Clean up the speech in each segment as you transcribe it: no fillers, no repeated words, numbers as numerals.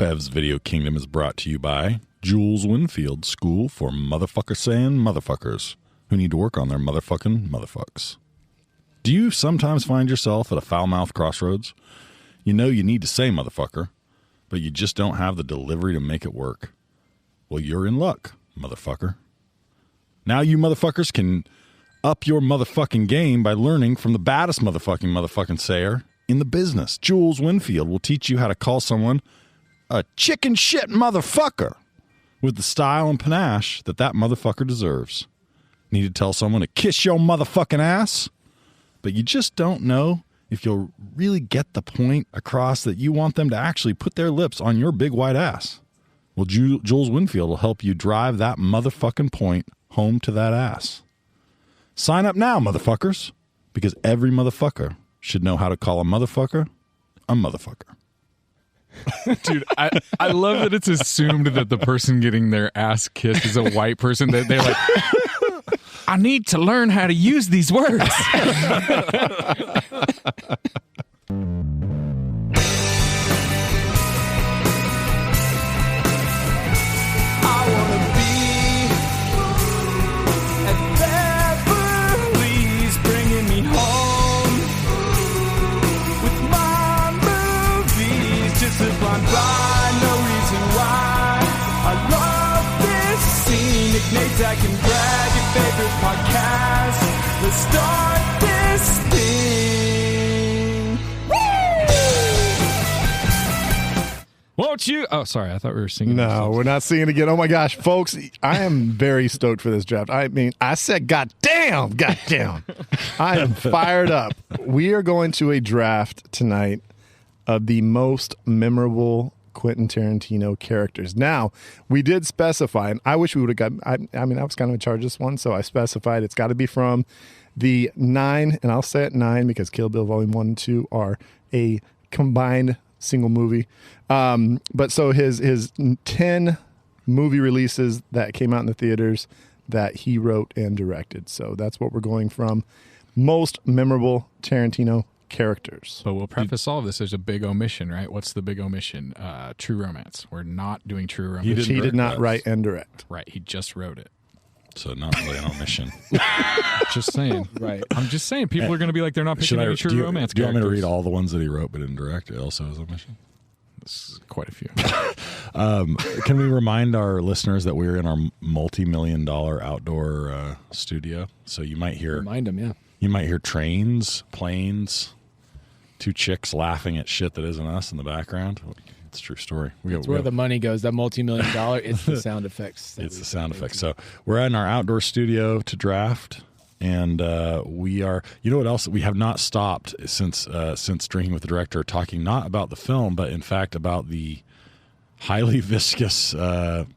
Bev's Video Kingdom is brought to you by Jules Winfield School for Motherfucker Saying Motherfuckers who need to work on their motherfucking motherfucks. Do you sometimes find yourself at a foul-mouthed crossroads? You know you need to say motherfucker, but you just don't have the delivery to make it work. Well, you're in luck, motherfucker. Now you motherfuckers can up your motherfucking game by learning from the baddest motherfucking sayer in the business. Jules Winfield will teach you how to call someone a chicken shit motherfucker with the style and panache that motherfucker deserves. Need to tell someone to kiss your motherfucking ass, but you just don't know if you'll really get the point across that you want them to actually put their lips on your big white ass. Well, Jules Winfield will help you drive that motherfucking point home to that ass. Sign up now, motherfuckers, because every motherfucker should know how to call a motherfucker a motherfucker. Dude, I love that it's assumed that the person getting their ass kissed is a white person. That they're like, I need to learn how to use these words. I can brag your favorite podcast. Let's start this thing. Woo! Won't you? Oh, sorry. I thought we were singing. No, we're not singing again. Oh my gosh, folks. I am very stoked for this draft. I mean, I said, goddamn. I am fired up. We are going to a draft tonight of the most memorable Quentin Tarantino characters. Now, we did specify, and I wish we would have got, I mean, I was kind of in charge of this one, so I specified it's got to be from the 9, and I'll say it 9 because Kill Bill Volume 1 and 2 are a combined single movie. But so his 10 movie releases that came out in the theaters that he wrote and directed. So that's what we're going from. Most memorable Tarantino characters. But we'll preface all of this. There's a big omission, right? What's the big omission? True Romance. We're not doing True Romance. He did not write and direct. Right. He just wrote it. So not really an omission. Just saying. Right. I'm just saying people are going to be like, they're not picking any True Romance characters. Do you want me to read all the ones that he wrote but didn't direct? It also is a mission. This is quite a few. Can we remind our listeners that we're in our multi-million-dollar outdoor studio? So you might hear... Remind them, yeah. You might hear trains, planes, 2 chicks laughing at shit that isn't us in the background. It's a true story. It's where the money goes. That multi-million-dollar, it's the sound effects. It's the sound effects. So we're in our outdoor studio to draft, and we are. You know what else? We have not stopped since Drinking with the Director, talking not about the film, but in fact about the highly viscous, sort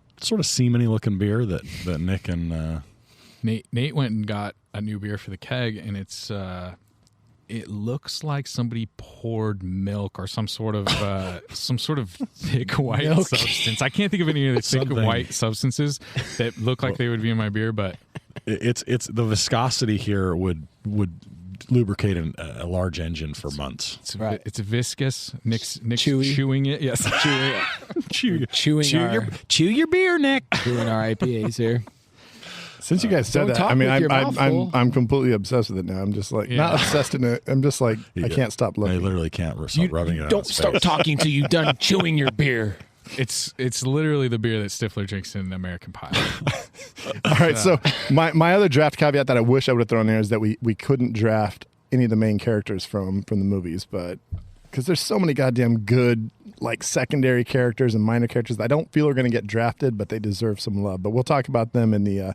of semen-y looking beer that Nick and Nate went and got a new beer for the keg, and it's. It looks like somebody poured milk or some sort of thick white substance. I can't think of any of the thick white substances that look like they would be in my beer, but it's the viscosity here would lubricate a large engine for months. It's viscous. Nick's chewy. Chewing it. Yes, chew your beer, Nick. Chewing our IPAs here. Since you guys said that, I mean, I'm completely obsessed with it now. I'm just like, not obsessed in it. I'm just like, I can't stop looking. I literally can't stop rubbing it. Don't start talking till you're done chewing your beer. It's literally the beer that Stifler drinks in American Pie. All right, so my other draft caveat that I wish I would have thrown there is that we couldn't draft any of the main characters from the movies, but because there's so many goddamn good like secondary characters and minor characters that I don't feel are going to get drafted, but they deserve some love. But we'll talk about them in the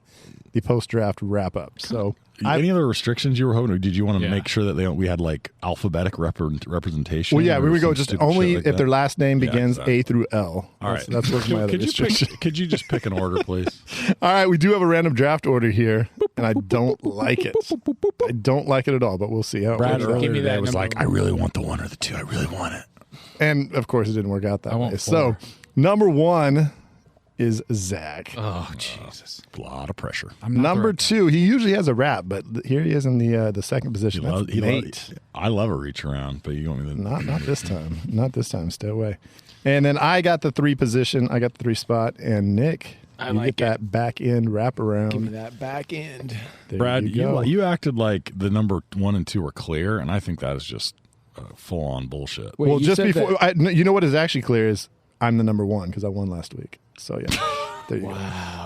post-draft wrap-up. So, any other restrictions you were hoping, or did you want to make sure that we had like alphabetic representation? Well, yeah, we would go just only if their last name begins A through L. All right, that's what's my other restriction. Could you just pick an order, please? All right, we do have a random draft order here, and I don't like it. I don't like it at all, but we'll see how it works. Brad earlier was like, I really want the 1 or the 2. I really want it. And, of course, it didn't work out that way. So, number 1 is Zach. Oh, Jesus. A lot of pressure. Number 2, he usually has a rap, but here he is in the second position. I love a reach around, but you want me to... Not this time. Not this time. Stay away. And then I got the 3 position. I got the 3 spot. And Nick, I you like get that back end wraparound. Give me that back end. There Brad, you go. you acted like the number 1 and 2 were clear, and I think that is just full on bullshit. Wait, well, you just said before, that- you know what is actually clear is I'm the number 1 because I won last week. So yeah, there you go.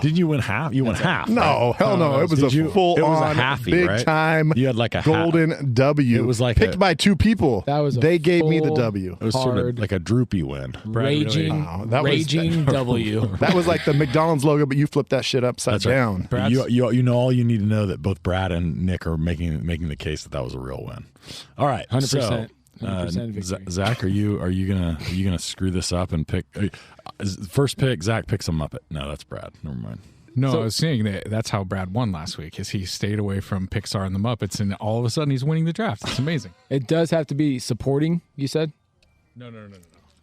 Did you win half? You won half. No, right? hell no. It was a full It was a on halfie, big right? time You had like a golden W. It was like picked by 2 people. That was a they gave me the full- W. It was sort of hard. like a droopy win. Raging, Wow, that was- raging W. That was like the McDonald's logo, but you flipped that shit upside That's right. down. Brad's- You know all you need to know that both Brad and Nick are making the case that was a real win. All right, 100%. So, 100% victory. Zach, are you gonna screw this up and pick first pick? Zach picks a Muppet. No, that's Brad. Never mind. No, So- I was saying that's how Brad won last week. Is he stayed away from Pixar and the Muppets, and all of a sudden he's winning the draft. It's amazing. It does have to be supporting, you said? No.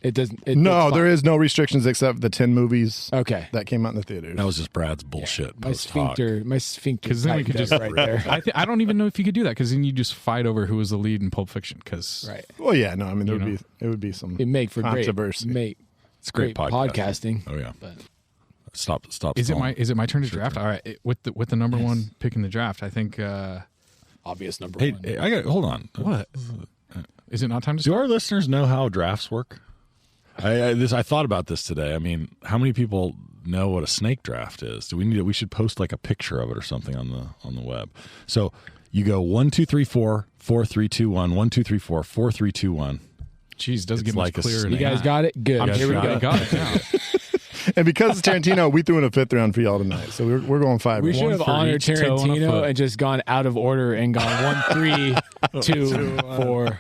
It doesn't. No, there is no restrictions except the 10 movies Okay. that came out in the theaters. That was just Brad's bullshit. My post-hoc. sphincter. Because then we could tightened just up right there. I don't even know if you could do that because then you just fight over who was the lead in Pulp Fiction. Because Right. Well, yeah, no, I mean, You it would be some It make for controversy. It's great podcasting. Oh yeah. But Stop. is it stalling. my turn to draft? All right, with the number 1 pick in the draft, I think. obvious number Hey, one. I got. Hold on. What is it not time to Do start? our listeners know how drafts work? I thought about this today. I mean, how many people know what a snake draft is? Do we should post like a picture of it or something on the web. So you go 1, 2, 3, 4, 4, 3, 2, 1, 1, 2, 3, 4, 4, 3, 2, 1. Jeez, doesn't It's get like much a clearer. snake. You guys got it? Good. I'm guys here we got go. it? Got it now. And because it's Tarantino, we threw in a 5th round for y'all tonight. So we're going 5. We rounds. should One have for honored each toe on a Tarantino foot. and just gone out of order and gone 1, 3, 2, 4.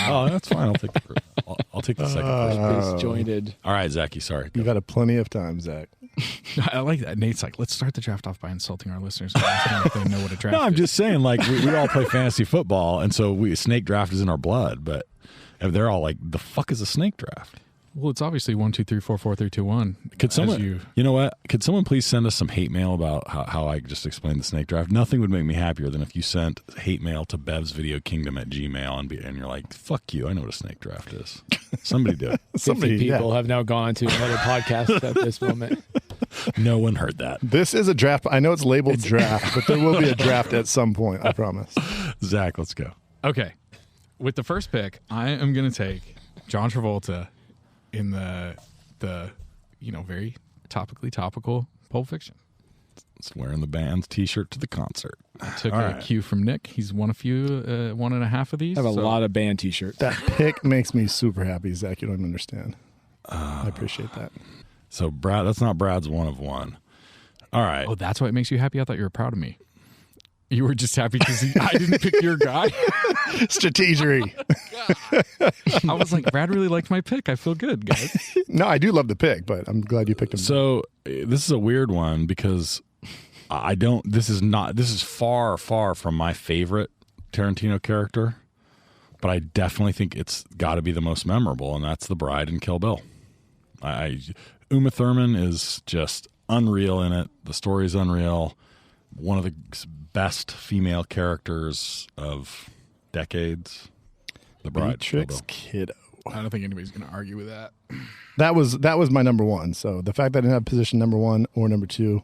Oh, that's fine. I'll take the second place. Disjointed. All right, Zachy. Sorry. You got plenty of time, Zach. I like that. Nate's like, let's start the draft off by insulting our listeners and asking if they know what a draft No, I'm is. just saying, like, we all play fantasy football, and so snake draft is in our blood, but if they're all like, the fuck is a snake draft? Well, it's obviously 1, 2, 3, 4, 4, 3, 2, 1. Could someone, As you know what? Could someone please send us some hate mail about how I just explained the snake draft? Nothing would make me happier than if you sent hate mail to bevsvideokingdom@gmail and you're like, fuck you, I know what a snake draft is. Somebody do it. 50 yeah. people have now gone to another podcast at this moment. No one heard that. This is a draft. I know it's labeled draft, but there will be a draft at some point. I promise. Zach, let's go. Okay. With the first pick, I am going to take John Travolta in the very topical Pulp Fiction. It's wearing the band's t-shirt to the concert. I took All a right. cue from Nick. He's won one and a half of these. I have a so- lot of band t-shirts. That pick makes me super happy, Zach. You don't even understand. I appreciate that. So Brad, that's not Brad's 1 of 1. All right. Oh, that's why it makes you happy? I thought you were proud of me. You were just happy because I didn't pick your guy. Strategery. I was like, Brad really liked my pick. I feel good, guys. No, I do love the pick, but I'm glad you picked him. So this is a weird one because this is far from my favorite Tarantino character, but I definitely think it's got to be the most memorable, and that's the bride in Kill Bill. Uma Thurman is just unreal in it. The story is unreal. One of the best female characters of decades. The bride. Kill Beatrix Bill. Kiddo. I don't think anybody's going to argue with that. That was my number 1. So the fact that I didn't have position number 1 or number 2,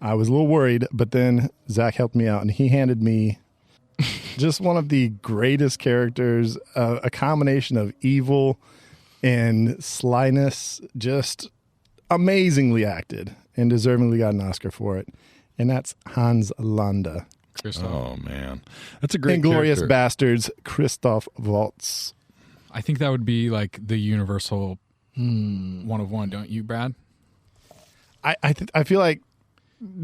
I was a little worried. But then Zach helped me out, and he handed me just one of the greatest characters, a combination of evil and slyness, just amazingly acted, and deservingly got an Oscar for it. And that's Hans Landa. Christoph. Oh man, that's a great Inglorious character. Bastards, Christoph Waltz. I think that would be like the universal 1 of 1, don't you, Brad? I feel like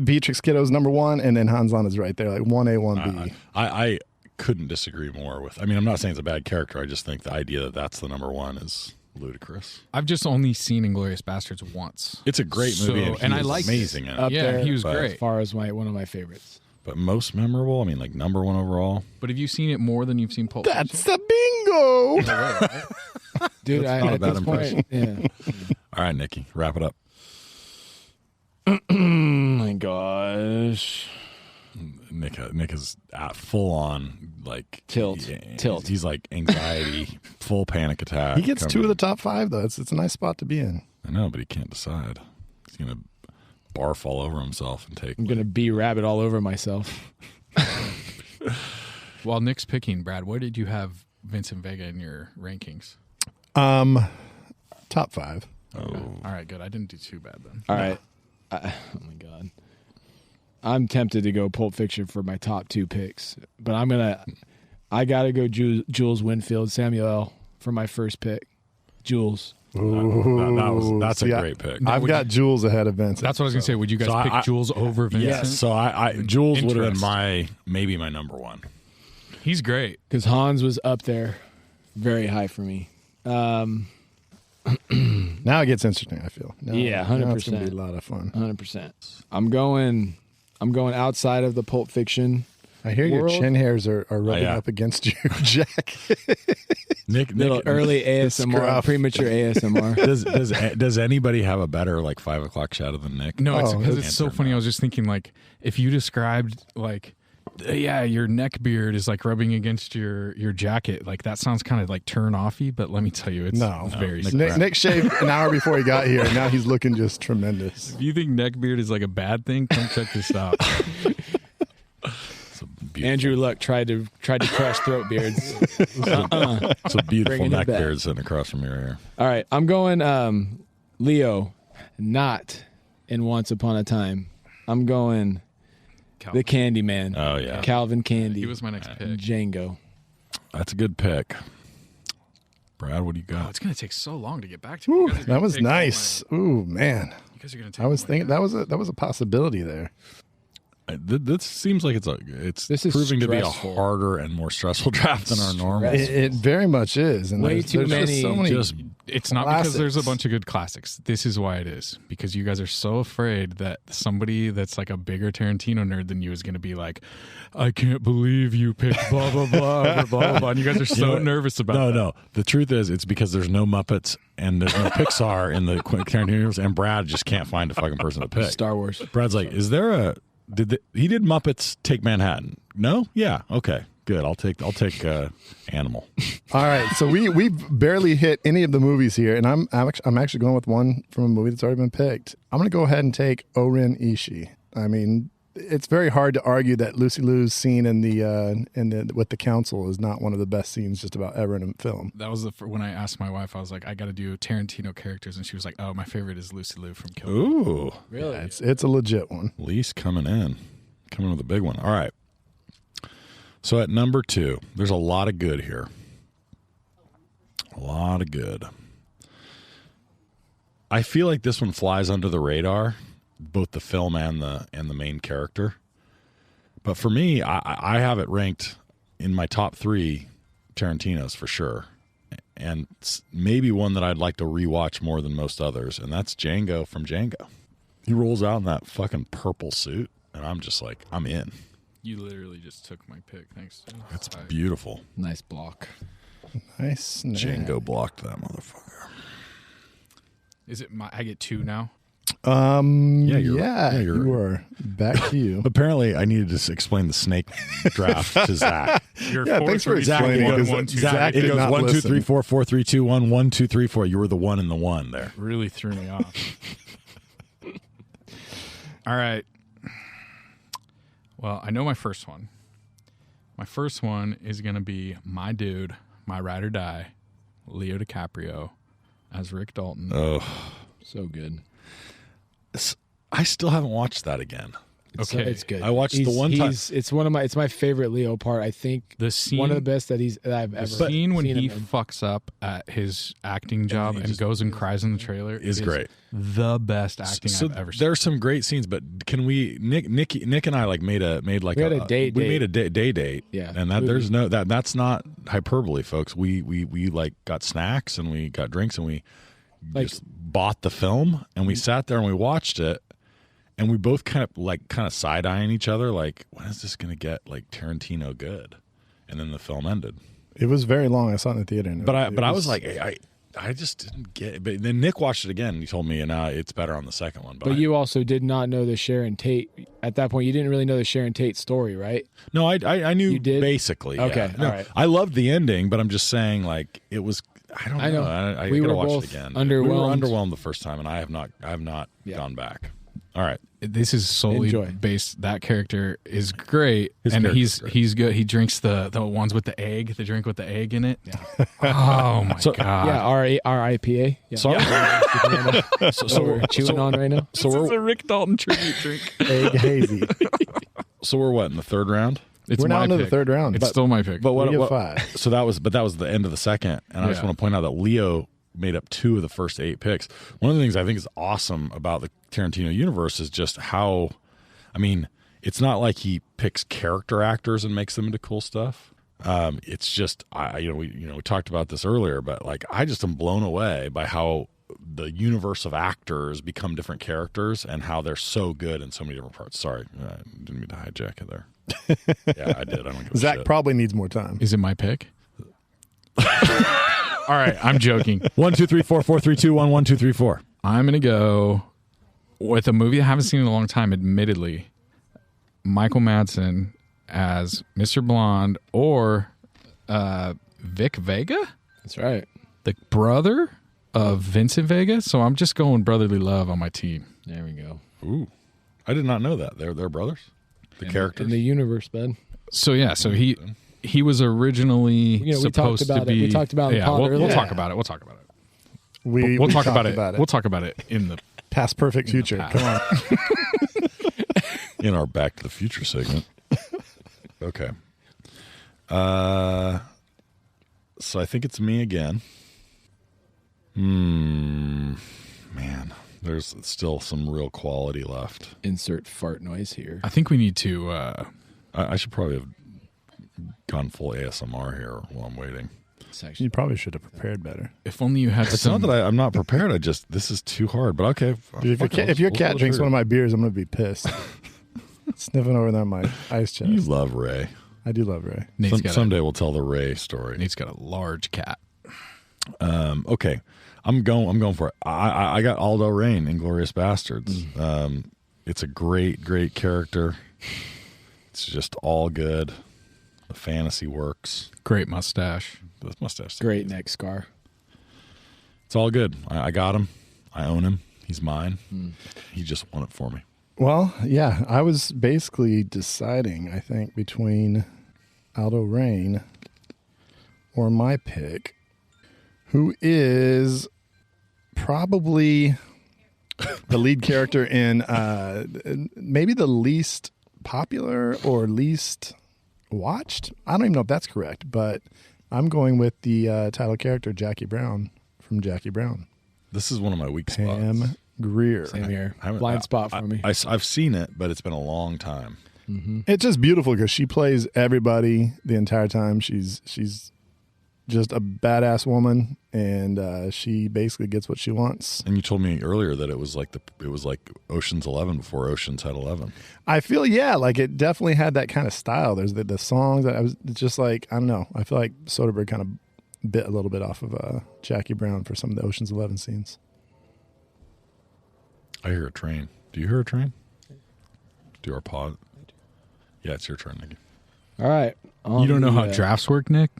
Beatrix Kiddo's number 1, and then Hans Landa's right there, like 1A, 1B. I couldn't disagree more with. I mean, I'm not saying it's a bad character. I just think the idea that that's the number 1 is ludicrous. I've just only seen Inglourious Bastards once. It's a great movie, So- and, and I he is liked it. amazing in it. Up Yeah, there, he was but- great. as far as one of my favorites. But most memorable, I mean, like number 1 overall. But have you seen it more than you've seen Pulp Fiction? That's the bingo. Dude, That's not a at bad this point, yeah. All right, Nikki, wrap it up. Oh my gosh. Nick is at full on like Tilt. He's like anxiety, full panic attack. He gets two of the top 5 though. It's a nice spot to be in. I know, but he can't decide. He's gonna barf all over himself and take. I'm gonna be rabbit all over myself. While Nick's picking, Brad, where did you have Vincent Vega in your rankings? Top 5. Oh, All right, good. I didn't do too bad then. All right. Oh my god. I'm tempted to go Pulp Fiction for my top 2 picks, but I gotta go Jules Winfield Samuel for my first pick. Jules. that's a great pick. I've got Jules ahead of Vincent. That's what I was going to say. Would you guys pick Jules over Vincent? Yes. So Jules would have been maybe my number 1. He's great. Because Hans was up there very high for me. Now it gets interesting, I feel. Now, 100%. Now it's going to be a lot of fun. 100%. I'm going outside of the Pulp Fiction. I hear world. your chin hairs are rubbing up against you, Jack. Nick, Little early ASMR, scruff. premature ASMR. does anybody have a better like 5 o'clock shadow than Nick? No, it's Oh, because it's it's so funny. I was just thinking, like, if you described, like, your neck beard is like rubbing against your jacket, like that sounds kind of like turn offy. But let me tell you, it's very. Nick shaved an hour before he got here, and now he's looking just tremendous. If you think neck beard is like a bad thing, come check this out. Andrew Luck tried to crush throat beards. It's a beautiful Bringing it neck back. beard sitting across from your ear. All right, I'm going Leo, not in Once Upon a Time. I'm going the Candyman. Oh yeah, Calvin Candy. He was my next pick. Django. that's a good pick. Brad, what do you Oh, got? it's gonna take so long to get back to. Ooh, that was nice. Ooh, man. You guys are gonna take. I was thinking that was a possibility there. This seems like This is proving to be a stressful. harder and more stressful draft than our normal. It very much is, and Way there's too just many- so many. Just It's not because there's a classics. bunch of good classics. This is why it is. Because you guys are so afraid that somebody that's like a bigger Tarantino nerd than you is going to be like, I can't believe you picked blah, blah, blah, or blah, blah, blah. And you guys are so nervous about that. No. The truth is, it's because there's no Muppets and there's no Pixar in the Quentin Tarantino universe, and Brad just can't find a fucking person to pick. Star Wars. Brad's like, is there a he did Muppets Take Manhattan? No? Yeah. Okay. Good. I'll take Animal. All right, so we barely hit any of the movies here, and I'm actually going with one from a movie that's already been picked. I'm going to go ahead and take Orin Ishii. I mean, it's very hard to argue that Lucy Liu's scene in the with the council is not one of the best scenes just about ever in a film. That was when I asked my wife, I was like, I got to do Tarantino characters. And she was like, oh, my favorite is Lucy Liu from Kill Bill. Ooh. Really? Yeah, it's a legit one. Lease coming with a big one. All right. So at number 2, there's a lot of good here. A lot of good. I feel like this one flies under the radar, both the film and the main character. But for me, I have it ranked in my top 3 Tarantinos for sure. And maybe one that I'd like to rewatch more than most others, and that's Django from Django. He rolls out in that fucking purple suit, and I'm just like, I'm in. You literally just took my pick. Thanks. That's beautiful. Nice block. Nice. Django blocked that motherfucker. Is it I get 2 now? you're you are back to you. Apparently, I needed to explain the snake draft to Zach. You're Yeah, 4, thanks for 3, 2, explaining, 1, because 1, 2, Zach It did goes not 1, 2, listen. 3, 4, 4, 3, 2, 1, 1, 2, 3, 4. You were the one in the one there. really threw me off. All right. Well, I know my first one. My first one is going to be my dude, my ride or die, Leo DiCaprio as Rick Dalton. Oh, So good. I still haven't watched that again. Okay. It's good. I watched the one time. It's my favorite Leo part. I think The scene, one of the best that I've ever the scene when seen he him in. fucks up at his acting job he and just- goes and cries in the trailer is great. The best acting So I've ever seen. there's some great scenes, but can we? Nick and I like made like We had a date. We made a day date. Yeah. and there's no that's not hyperbole, folks. We like got snacks and we got drinks and we just bought the film and we sat there and we watched it. And we both kind of side eyeing each other, like, when is this going to get like Tarantino good? And then the film ended. It was very long. I saw it in the theater. And But I was like, I just didn't get it. But then Nick watched it again and he told me, it's better on the second one. But you also did not know the Sharon Tate. At that point, you didn't really know the Sharon Tate story, right? No, I knew You did? basically. Okay, Yeah. No, all right. I loved the ending, but I'm just saying, like, it was. I don't know. I We gotta were watch both it again. underwhelmed. We were underwhelmed the first time, and I have not gone back. All right. This is solely Enjoy. based. That character is great, His and character's great. he's good. He drinks the ones with the egg, the drink with the egg in it. Yeah. Oh my god. Yeah, RIPA. Yeah. Sorry. So we're chewing on right now. So This is we're a Rick Dalton tribute drink. Egg hazy. what in the third round? It's We're now my into the pick. third round. It's still my pick. But what? 3 of 5. So that was the end of the second, and I just Yeah. want to point out that Leo made up 2 of the first 8 picks. One of the things I think is awesome about the Tarantino universe is just how, I mean, it's not like he picks character actors and makes them into cool stuff. It's just we talked about this earlier, but like I just am blown away by how the universe of actors become different characters and how they're so good in so many different parts. Sorry, I didn't mean to hijack it there. Yeah, I did. I don't give a Zach shit. probably needs more time. Is it my pick? All right, I'm joking. 1, 2, 3, 4, 4, 3, 2, 1, 1, 2, 3, 4. I'm gonna go with a movie I haven't seen in a long time. Admittedly, Michael Madsen as Mr. Blonde or Vic Vega, That's right. the brother of Vincent Vega. So I'm just going brotherly love on my team. There we go. Ooh, I did not know that. They're brothers. The characters. In the universe, bud. So yeah, so he was originally We talked supposed about to it. be. We talked about it in the pod we'll earlier. talk about it. We'll talk about it. We We'll talk about talked it. We'll talk about it in the. Past perfect future. past. Come on. In our Back to the Future segment. Okay. So I think it's me again. Man, there's still some real quality left. Insert fart noise here. I think we need to. I should probably have gone full ASMR here while I'm waiting. Section. You probably should have prepared better. If only you had It's some. not that I'm not prepared. This is too hard. But okay. If your cat drinks one of my beers, I'm going to be pissed. Sniffing over there on my ice chest. You love Ray. I do love Ray. Someday we'll tell the Ray story. Nate's got a large cat. Okay, I'm going for it. I got Aldo Rain, Inglourious Bastards. It's a great character. It's just all good. The fantasy works. Great mustache. The mustache. Great neck scar. It's all good. I got him. I own him. He's mine. He just won it for me. Well, yeah, I was basically deciding, I think, between Aldo Rain or my pick, who is probably the lead character in maybe the least popular or least watched. I don't even know if that's correct, but I'm going with the title character, Jackie Brown, from Jackie Brown. This is one of my weak spots. Pam Grier. Same here. I haven't- Blind spot for me. I've seen it, but it's been a long time. It's just beautiful because she plays everybody the entire time. She's just a badass woman, and she basically gets what she wants. And you told me earlier that it was like Ocean's 11 before Ocean's had 11. I feel like it definitely had that kind of style. There's the songs that I was just like, I don't know. I feel like Soderbergh kind of bit a little bit off of Jackie Brown for some of the Ocean's 11 scenes. I hear a train. Do you hear a train? Do our pod? Yeah, it's your turn, Nicky. All right. You don't know how drafts work, Nick?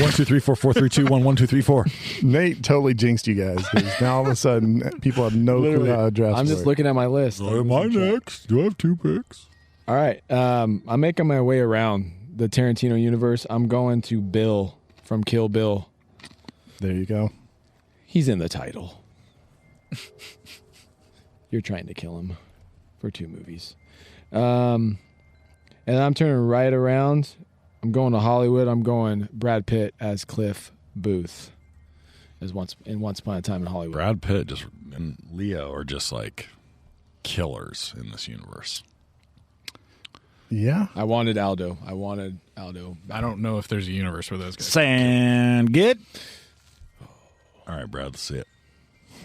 1, 2, 3, 4, 4, 3, 2, 1, 1, 2, 3, 4. Nate totally jinxed you guys because now all of a sudden people have no clue how to draft. I'm just looking at my list. Am I next? Do I have 2 picks? All right. I'm making my way around the Tarantino universe. I'm going to Bill from Kill Bill. There you go. He's in the title. You're trying to kill him for 2 movies. And I'm turning right around. I'm going to Hollywood. I'm going Brad Pitt as Cliff Booth as Once Upon a Time in Hollywood. Brad Pitt and Leo are just like killers in this universe. Yeah. I wanted Aldo. I don't know if there's a universe where those guys. Sand get. All right, Brad, let's see it.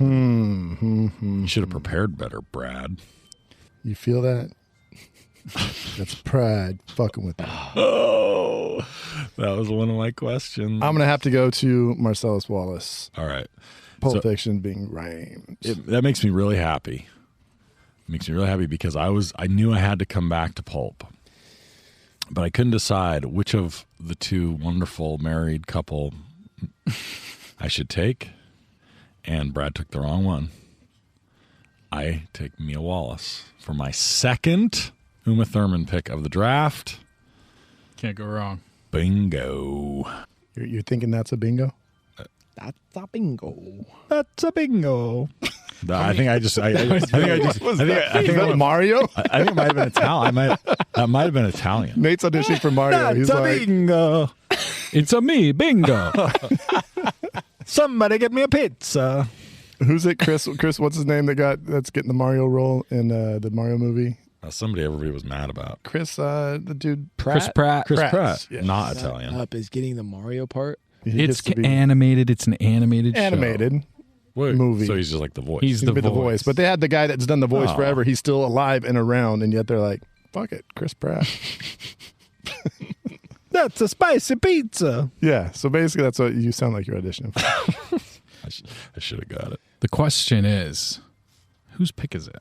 You should have prepared better, Brad. You feel that? That's pride fucking with me. Oh, That was one of my questions. I'm going to have to go to Marcellus Wallace. All right. Pulp Fiction being rhymed. That makes me really happy. It makes me really happy because I knew I had to come back to Pulp. But I couldn't decide which of the two wonderful married couple I should take. And Brad took the wrong one. I take Mia Wallace for my second Uma Thurman pick of the draft. Can't go wrong. Bingo. You're thinking that's a bingo? That's a bingo. That's a bingo. I think Is that Mario? I think it might have been Italian. That might have been Italian. Nate's auditioning for Mario. He's like, bingo. It's a me, bingo. Somebody get me a pizza. who's it? Chris, what's his name that's getting the Mario role in the Mario movie? Somebody everybody was mad about. Chris, the dude Chris Pratt. Chris Pratt. Yeah. Not Set Italian. Up is getting the Mario part. He It's gets to be animated. It's an animated show. animated. Wait, movie. So he's just like the voice. He's He's the been the voice, but they had the guy that's done the voice Oh. forever. He's still alive and around, and yet they're like, "Fuck it, Chris Pratt." That's a spicy pizza. Yeah. So basically, that's what you sound like you're auditioning for. I should have got it. The question is, whose pick is it?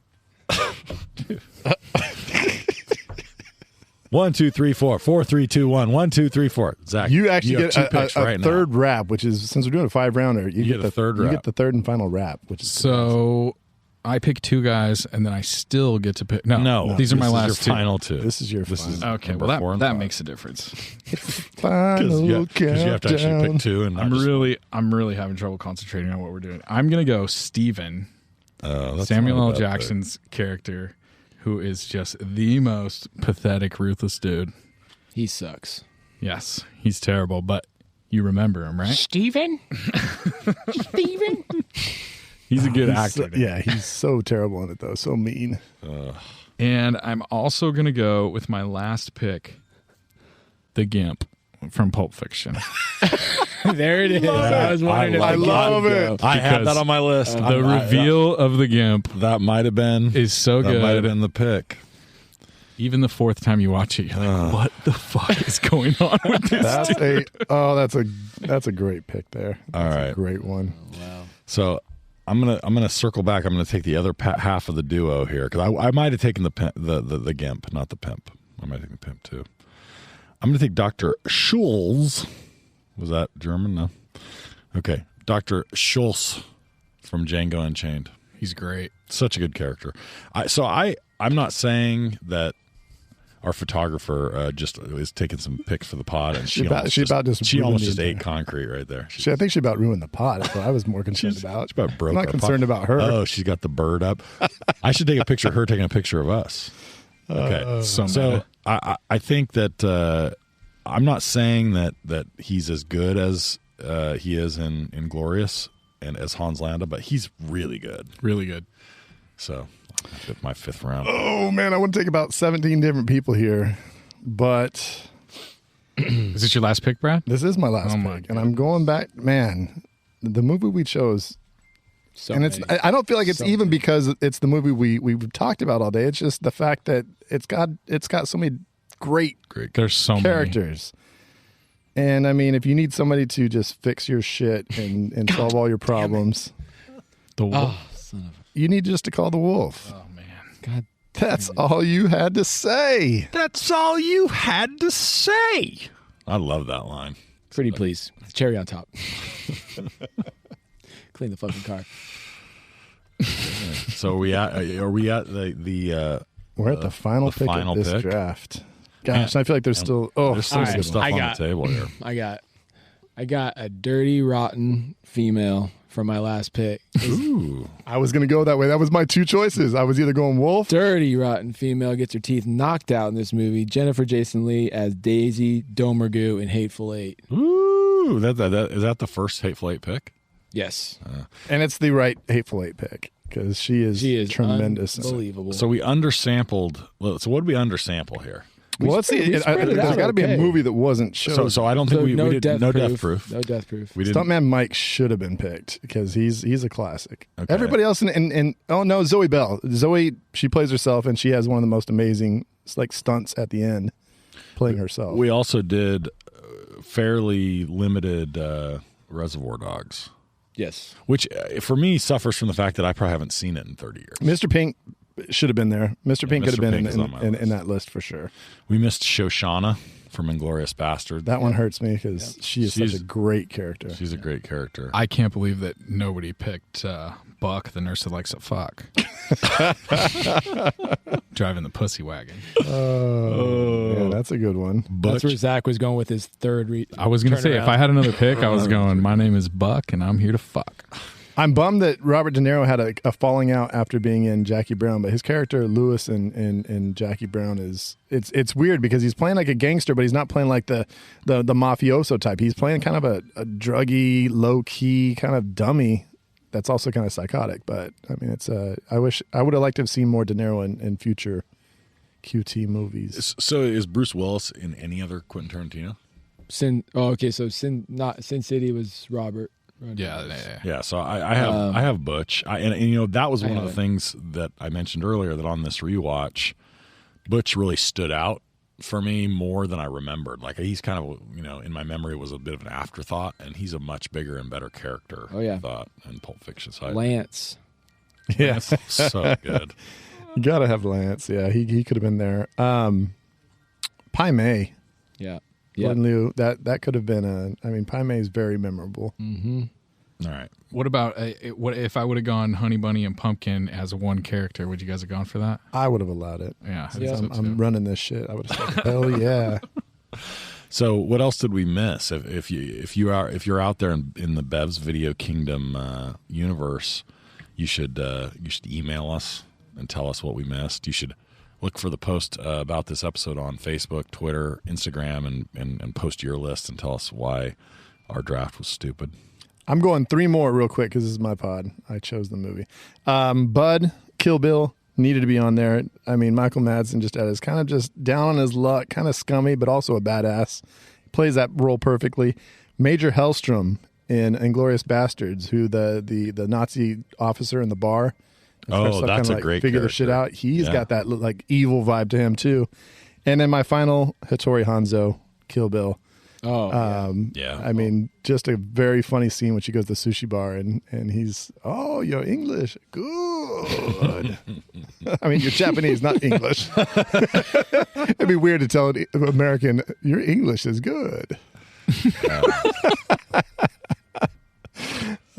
1, 2, 3, 4. 4, 3, 2, 1. 1, 2, 3, 4. Zach, You actually have get two a picks right third now. rap, which is, since we're doing a 5-rounder, you get the a third You rap. get the third and final rap, which is So I pick two guys, and then I still get to pick. No, these are my this is last your two. final two. This is your This is final. Okay, number well 4 and that 5. makes a difference. final you have to actually countdown. pick two and not just, I'm really having trouble concentrating on what we're doing. I'm gonna go Steven, that's Samuel not a L. bad Jackson's character, who is just the most pathetic, ruthless dude. He sucks. Yes, he's terrible, but you remember him, right? Steven? Steven? He's a good He's actor. so- yeah, he's so terrible in it though. So mean. And I'm also going to go with my last pick, the Gimp from Pulp Fiction. There it is. I was wondering if I the love Gimp it. go. I have Because that on my list. The reveal of the Gimp that might have been is so that might have good. been the pick. Even the fourth time you watch it, you're like, what the fuck is going on with this? That's a great pick there. All That's right. a great one. Wow. So I'm gonna circle back. I'm gonna take the other half of the duo here because I might have taken the Gimp, not the Pimp. I might take the Pimp too. I'm gonna take Dr. Schulz. Was that German? No. Okay, Dr. Schulz from Django Unchained. He's great. Such a good character. I'm not saying that our photographer just is taking some pics for the pod, and she about just she ruined almost the just ate entire- concrete right there. I think she about ruined the pot. That's what I was more concerned She's about. about broke I'm not our concerned pot. about her. Oh, she's got the bird up. I should take a picture of her taking a picture of us. Okay, so I think that I'm not saying that he's as good as he is in Inglorious and as Hans Landa, but he's really good. Really good. So my fifth round. Oh man, I want to take about 17 different people here, but Is this your last pick, Brad? this is my last Oh, my pick, and I'm going back. Man, the movie we chose, So and it's many. I don't feel like it's So even many. because it's the movie we've talked about all day. It's just the fact that it's got so many great Great. There's so many. characters. And I mean, if you need somebody to just fix your shit and solve all your problems, The Wolf. Oh, son of a... you need just to call the wolf. Oh, man. God. That's all you had to say. That's all you had to say. I love that line. Pretty please. Cherry on top. Clean the fucking car. So are we at the We're at the final the pick final of this pick. draft. Gosh, I feel like there's still there's still all some right. stuff I on got- the table here. I got a dirty, rotten female for my last pick. Ooh. I was going to go that way. That was my two choices. I was either going wolf. Dirty, rotten female gets her teeth knocked out in this movie. Jennifer Jason Leigh as Daisy Domergue in Hateful Eight. Ooh. Is that the first Hateful Eight pick? Yes. And it's the right Hateful Eight pick because she is tremendous. Unbelievable. So we undersampled. So what did we undersample here? Well, let's see. we spread it There's out got to be a okay. movie that wasn't shown. So I don't think we did no death proof. No death proof. We didn't. Stuntman Mike should have been picked because he's a classic. Okay. Everybody else in oh no, Zoe Bell. Zoe, she plays herself and she has one of the most amazing stunts at the end, playing herself. We also did. fairly limited Reservoir Dogs, Yes. which for me suffers from the fact that I probably haven't seen it in 30 years. Mr. Pink should have been there. Mr. Pink could have Mr. been Pink is on my in list. that list for sure. We missed Shoshana from Inglorious Bastard. That one hurts me because she is such She's- a great character. She's a great character. I can't believe that nobody picked Buck, the nurse that likes to fuck. Driving the pussy wagon. Yeah, that's a good one. That's where Zach was going with his third. I was going to say, if turnaround. I had another pick, I was going, my name is Buck, and I'm here to fuck. I'm bummed that Robert De Niro had a falling out after being in Jackie Brown, but his character Lewis in Jackie Brown is it's weird because he's playing like a gangster, but he's not playing like the mafioso type. He's playing kind of a druggy, low key kind of dummy that's also kind of psychotic. But I mean, it's I would have liked to have seen more De Niro in future QT movies. So is Bruce Willis in any other Quentin Tarantino? Sin. Oh, okay. So Sin City was Robert. Yeah. Yeah, so I have Butch, and you know that was one of the haven't. things that I mentioned earlier that on this rewatch, Butch really stood out for me more than I remembered. Like he's kind of in my memory was a bit of an afterthought, and he's a much bigger and better character. Oh, yeah. I thought in Pulp Fiction. So Lance. Yeah, so good. you gotta have Lance. Yeah, he could have been there. Pai Mei. Yeah. Gordon Liu, that could have been Pai Mei is very memorable. Mm-hmm. All right. What about what if I would have gone Honey Bunny and Pumpkin as one character? Would you guys have gone for that? I would have allowed it. Yeah, I think Yeah. so too. I'm running this shit. I would have said, hell yeah. So what else did we miss? If you're out there in the Bev's Video Kingdom universe, you should email us and tell us what we missed. You should look for the post about this episode on Facebook, Twitter, Instagram, and post your list and tell us why our draft was stupid. I'm going 3 more real quick because this is my pod. I chose the movie. Bud, Kill Bill, needed to be on there. I mean, Michael Madsen just is kind of just down on his luck, kind of scummy, but also a badass. Plays that role perfectly. Major Hellstrom in Inglourious Bastards, who the Nazi officer in the bar. Oh, that's a great figure the shit character. out. He's Yeah. got that like evil vibe to him too. And then my final, Hattori Hanzo, Kill Bill. Oh. Yeah. I mean, just a very funny scene when she goes to the sushi bar and he's, oh, you're English. Good. I mean, you're Japanese, not English. It'd be weird to tell an American, your English is good.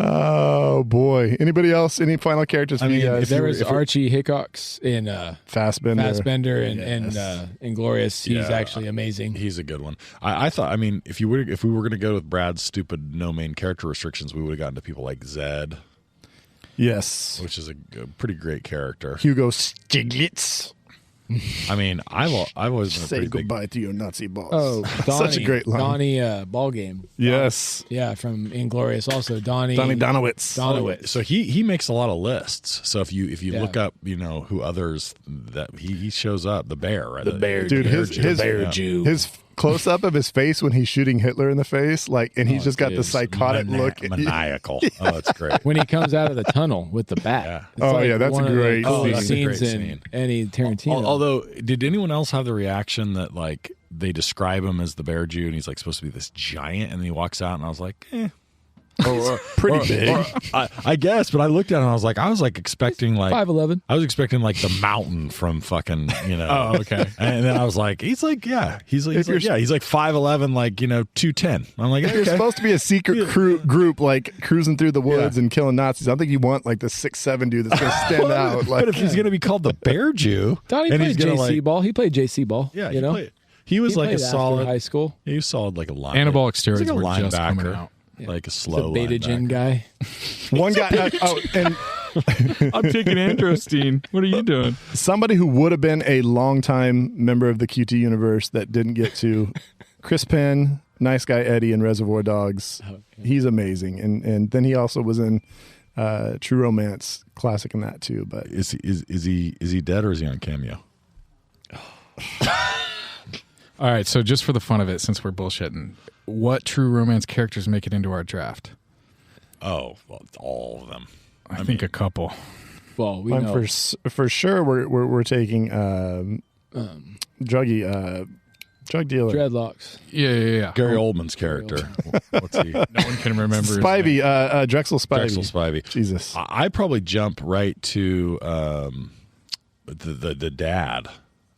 Oh, boy. Anybody else? Any final characters for you guys? There was Archie Hickox in Fassbender. and Inglorious. He's Yeah. actually amazing. He's a good one. I thought. I mean, if we were going to go with Brad's stupid no main character restrictions, we would have gotten to people like Zed, Yes. which is a pretty great character. Hugo Stiglitz. I mean, I've always been a Say pretty big. goodbye to your Nazi boss. Oh, Donnie, Such a great line. Donnie Ballgame. Yes. Yeah, from Inglorious also. Donnie Donowitz. Donowitz. So he makes a lot of lists. So if you Yeah. look up, who others that he shows up, the bear, right? The bear, Dude, his Jew. his close up of his face when he's shooting Hitler in the face, like, and he's just got the dude. psychotic look. maniacal. Oh, that's great. when he comes out of the tunnel with the bat. Yeah. It's Oh, yeah, that's one a of the great coolest scene. scenes That's a great in scene. any Tarantino. Although, did anyone else have the reaction that like they describe him as the bear Jew and he's like supposed to be this giant, and then he walks out, and I was like, Pretty big. I guess, but I looked at it and I was like expecting like 5'11". I was expecting like the mountain from fucking Oh, okay. and then I was like, he's like 5'11", like 210. I'm like, If you're okay. supposed to be a secret group, like cruising through the woods and killing Nazis, I don't think you want like the 6'7" dude that's going to stand out. Like, But if he's gonna be called the Bear Jew, Donnie and he's played gonna JC like, ball. He played JC ball. yeah, you know, he was He like a played after solid high school. He was solid like a line. Anabolic He's steroids like a were just coming linebacker, out. like a He's slow a beta gin linebacker. guy. one guy, and I'm taking androstenedione. What are you doing? somebody who would have been a longtime member of the QT universe that didn't get to, Chris Penn, Nice Guy Eddie in Reservoir Dogs. He's amazing, and then he also was in True Romance, classic in that too. But Is he dead or is he on Cameo? All right, so just for the fun of it, since we're bullshitting, what True Romance characters make it into our draft? Oh, well, all of them. I think a couple. Well, we know. for sure, we're taking Druggy. Drug dealer. Dreadlocks. Yeah. Gary Oldman's character. What's he? No one can remember. his name. Spivey. Drexel Spivey. Drexel Spivey. Jesus. I probably jump right to the dad,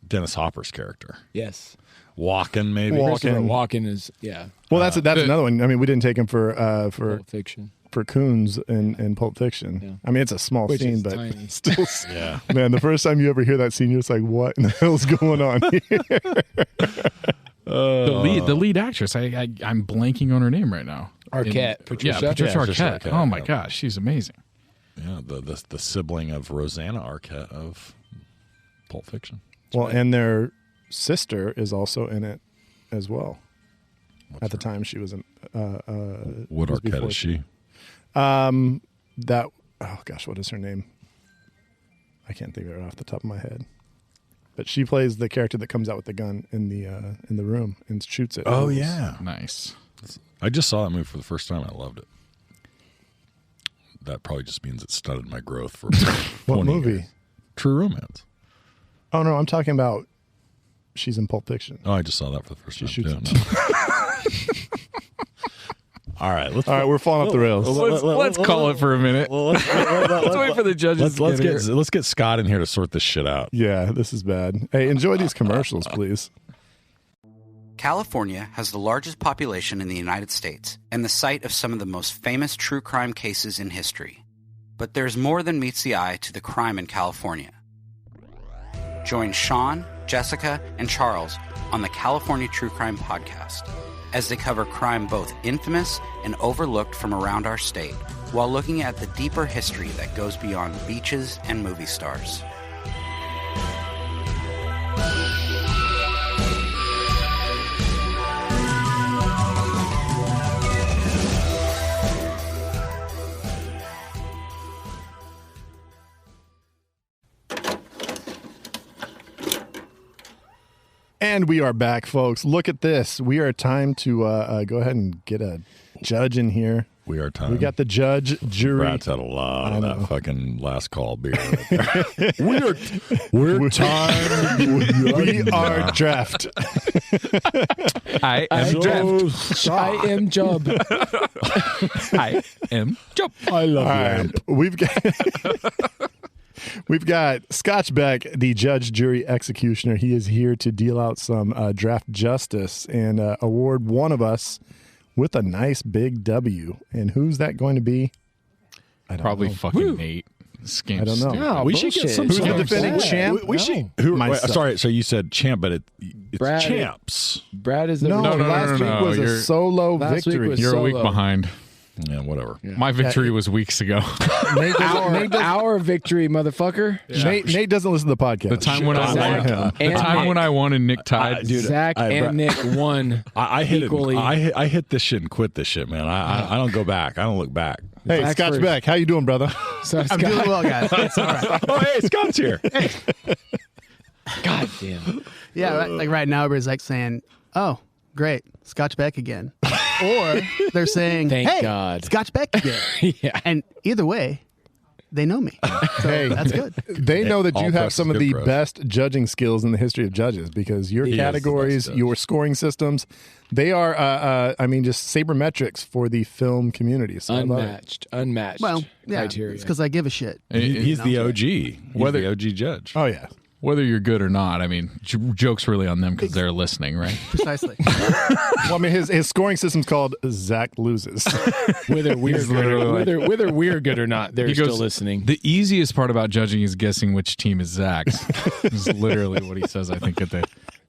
Dennis Hopper's character. Yes. Walken, maybe. Walken is, yeah. Well, that's another one. I mean, we didn't take him for Pulp Fiction. for Coons in Pulp Fiction. Yeah. I mean, it's a small Which scene, is but tiny. still. Yeah. Man, the first time you ever hear that scene, you're just like, what in the hell's going on here? The lead actress. I'm blanking on her name right now. Patricia. Patricia Arquette. Arquette, Oh my yeah. gosh, she's amazing. Yeah, the sibling of Rosanna Arquette of Pulp Fiction. Well, and their sister is also in it as well. What's At the her- time, she was in. What was Arquette before is she? That. Oh gosh, what is her name? I can't think of it off the top of my head. But she plays the character that comes out with the gun in the room and shoots it. Oh yeah, Nice. I just saw that movie for the first time. I loved it. That probably just means it stunted my growth for What 20 movie? years. True Romance. Oh no, I'm talking about. She's in Pulp Fiction. Oh, I just saw that for the first time. shoots too. it. No. All right, let's All right, we're falling off the rails. Let's call it for a minute. Let's wait for the judges to let's get here. let's get Scott in here to sort this shit out. Yeah, this is bad. Hey, enjoy these commercials, please. California has the largest population in the United States and the site of some of the most famous true crime cases in history. But there's more than meets the eye to the crime in California. Join Sean, Jessica, and Charles on the California True Crime Podcast as they cover crime both infamous and overlooked from around our state, while looking at the deeper history that goes beyond beaches and movie stars. And we are back, folks. Look at this. We are time to go ahead and get a judge in here. We are time. We got the judge, jury. Brad's had a lot I of know. that fucking last call beer. Right there. we're time. We are draft. I am Jeff. I am Job. I am Job. I love All right. We've got Scotch Beck, the judge, jury, executioner. He is here to deal out some draft justice and award one of us with a nice big W. And who's that going to be? I don't Probably know. fucking Nate. Scamp I don't know. stupid. No, We should get bullshit. some Who's the sort of- defending champ? We should. Who, wait, Myself. sorry, so you said champ, but it's Brad- champs. Brad is the No, No, last week no, was a you're- solo last week victory. was You're a week solo. behind. Yeah, whatever. My victory was weeks ago. our victory, motherfucker. Nate doesn't listen to the podcast. The time when I Zach won. The and time Nick. when I won and Nick tied. Dude, Zach and Nick won. I hit equally. it. I hit this shit and quit this shit, man. I don't go back. I don't look back. Hey, Zach Scotch first. Beck, how you doing, brother? So I'm Scott, doing well, guys. It's all right. Oh, hey, Scott's here. God damn. Yeah, like right now, everybody's like saying, "Oh, great, Scotch Beck again," or they're saying, Thank "Hey, God." Scotch Beck again." Yeah. And either way, they know me. So Hey. that's good. They know that All you press have is some of good the press. best judging skills in the history of judges because your He is the categories, best judge. your scoring systems, they are, I mean, just sabermetrics for the film community. So I love it. Unmatched Well, yeah, criteria. it's because I give a shit. He's the OG. He's Whether- the OG judge. Oh, yeah. Whether you're good or not, I mean, joke's really on them because they're listening, right? Precisely. Well, I mean, his scoring system's called Zach Loses. whether we're He's good literally or, like- whether we're good or not, they're He goes, still listening. The easiest part about judging is guessing which team is Zach's. Is literally what he says, I think,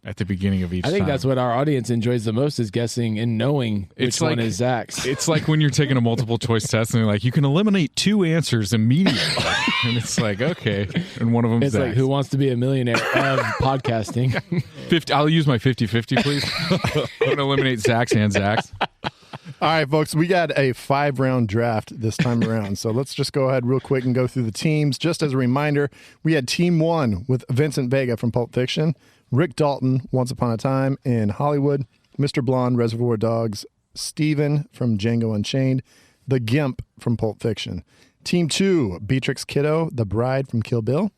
at the beginning of each I think time. that's what our audience enjoys the most is guessing and knowing which It's one like- is Zach's. It's like when you're taking a multiple choice test and they're like, you can eliminate 2 answers immediately. And it's like, okay. And one of them is It's like Zach's. Who Wants to Be a Millionaire of podcasting. 50, I'll use my 50-50, please. I'm going to eliminate Zach's and Zach's. All right, folks, we got a 5-round draft this time around. So let's just go ahead real quick and go through the teams. Just as a reminder, we had Team 1 with Vincent Vega from Pulp Fiction, Rick Dalton, Once Upon a Time in Hollywood, Mr. Blonde, Reservoir Dogs, Steven from Django Unchained, The Gimp from Pulp Fiction. Team 2, Beatrix Kiddo, The Bride from Kill Bill,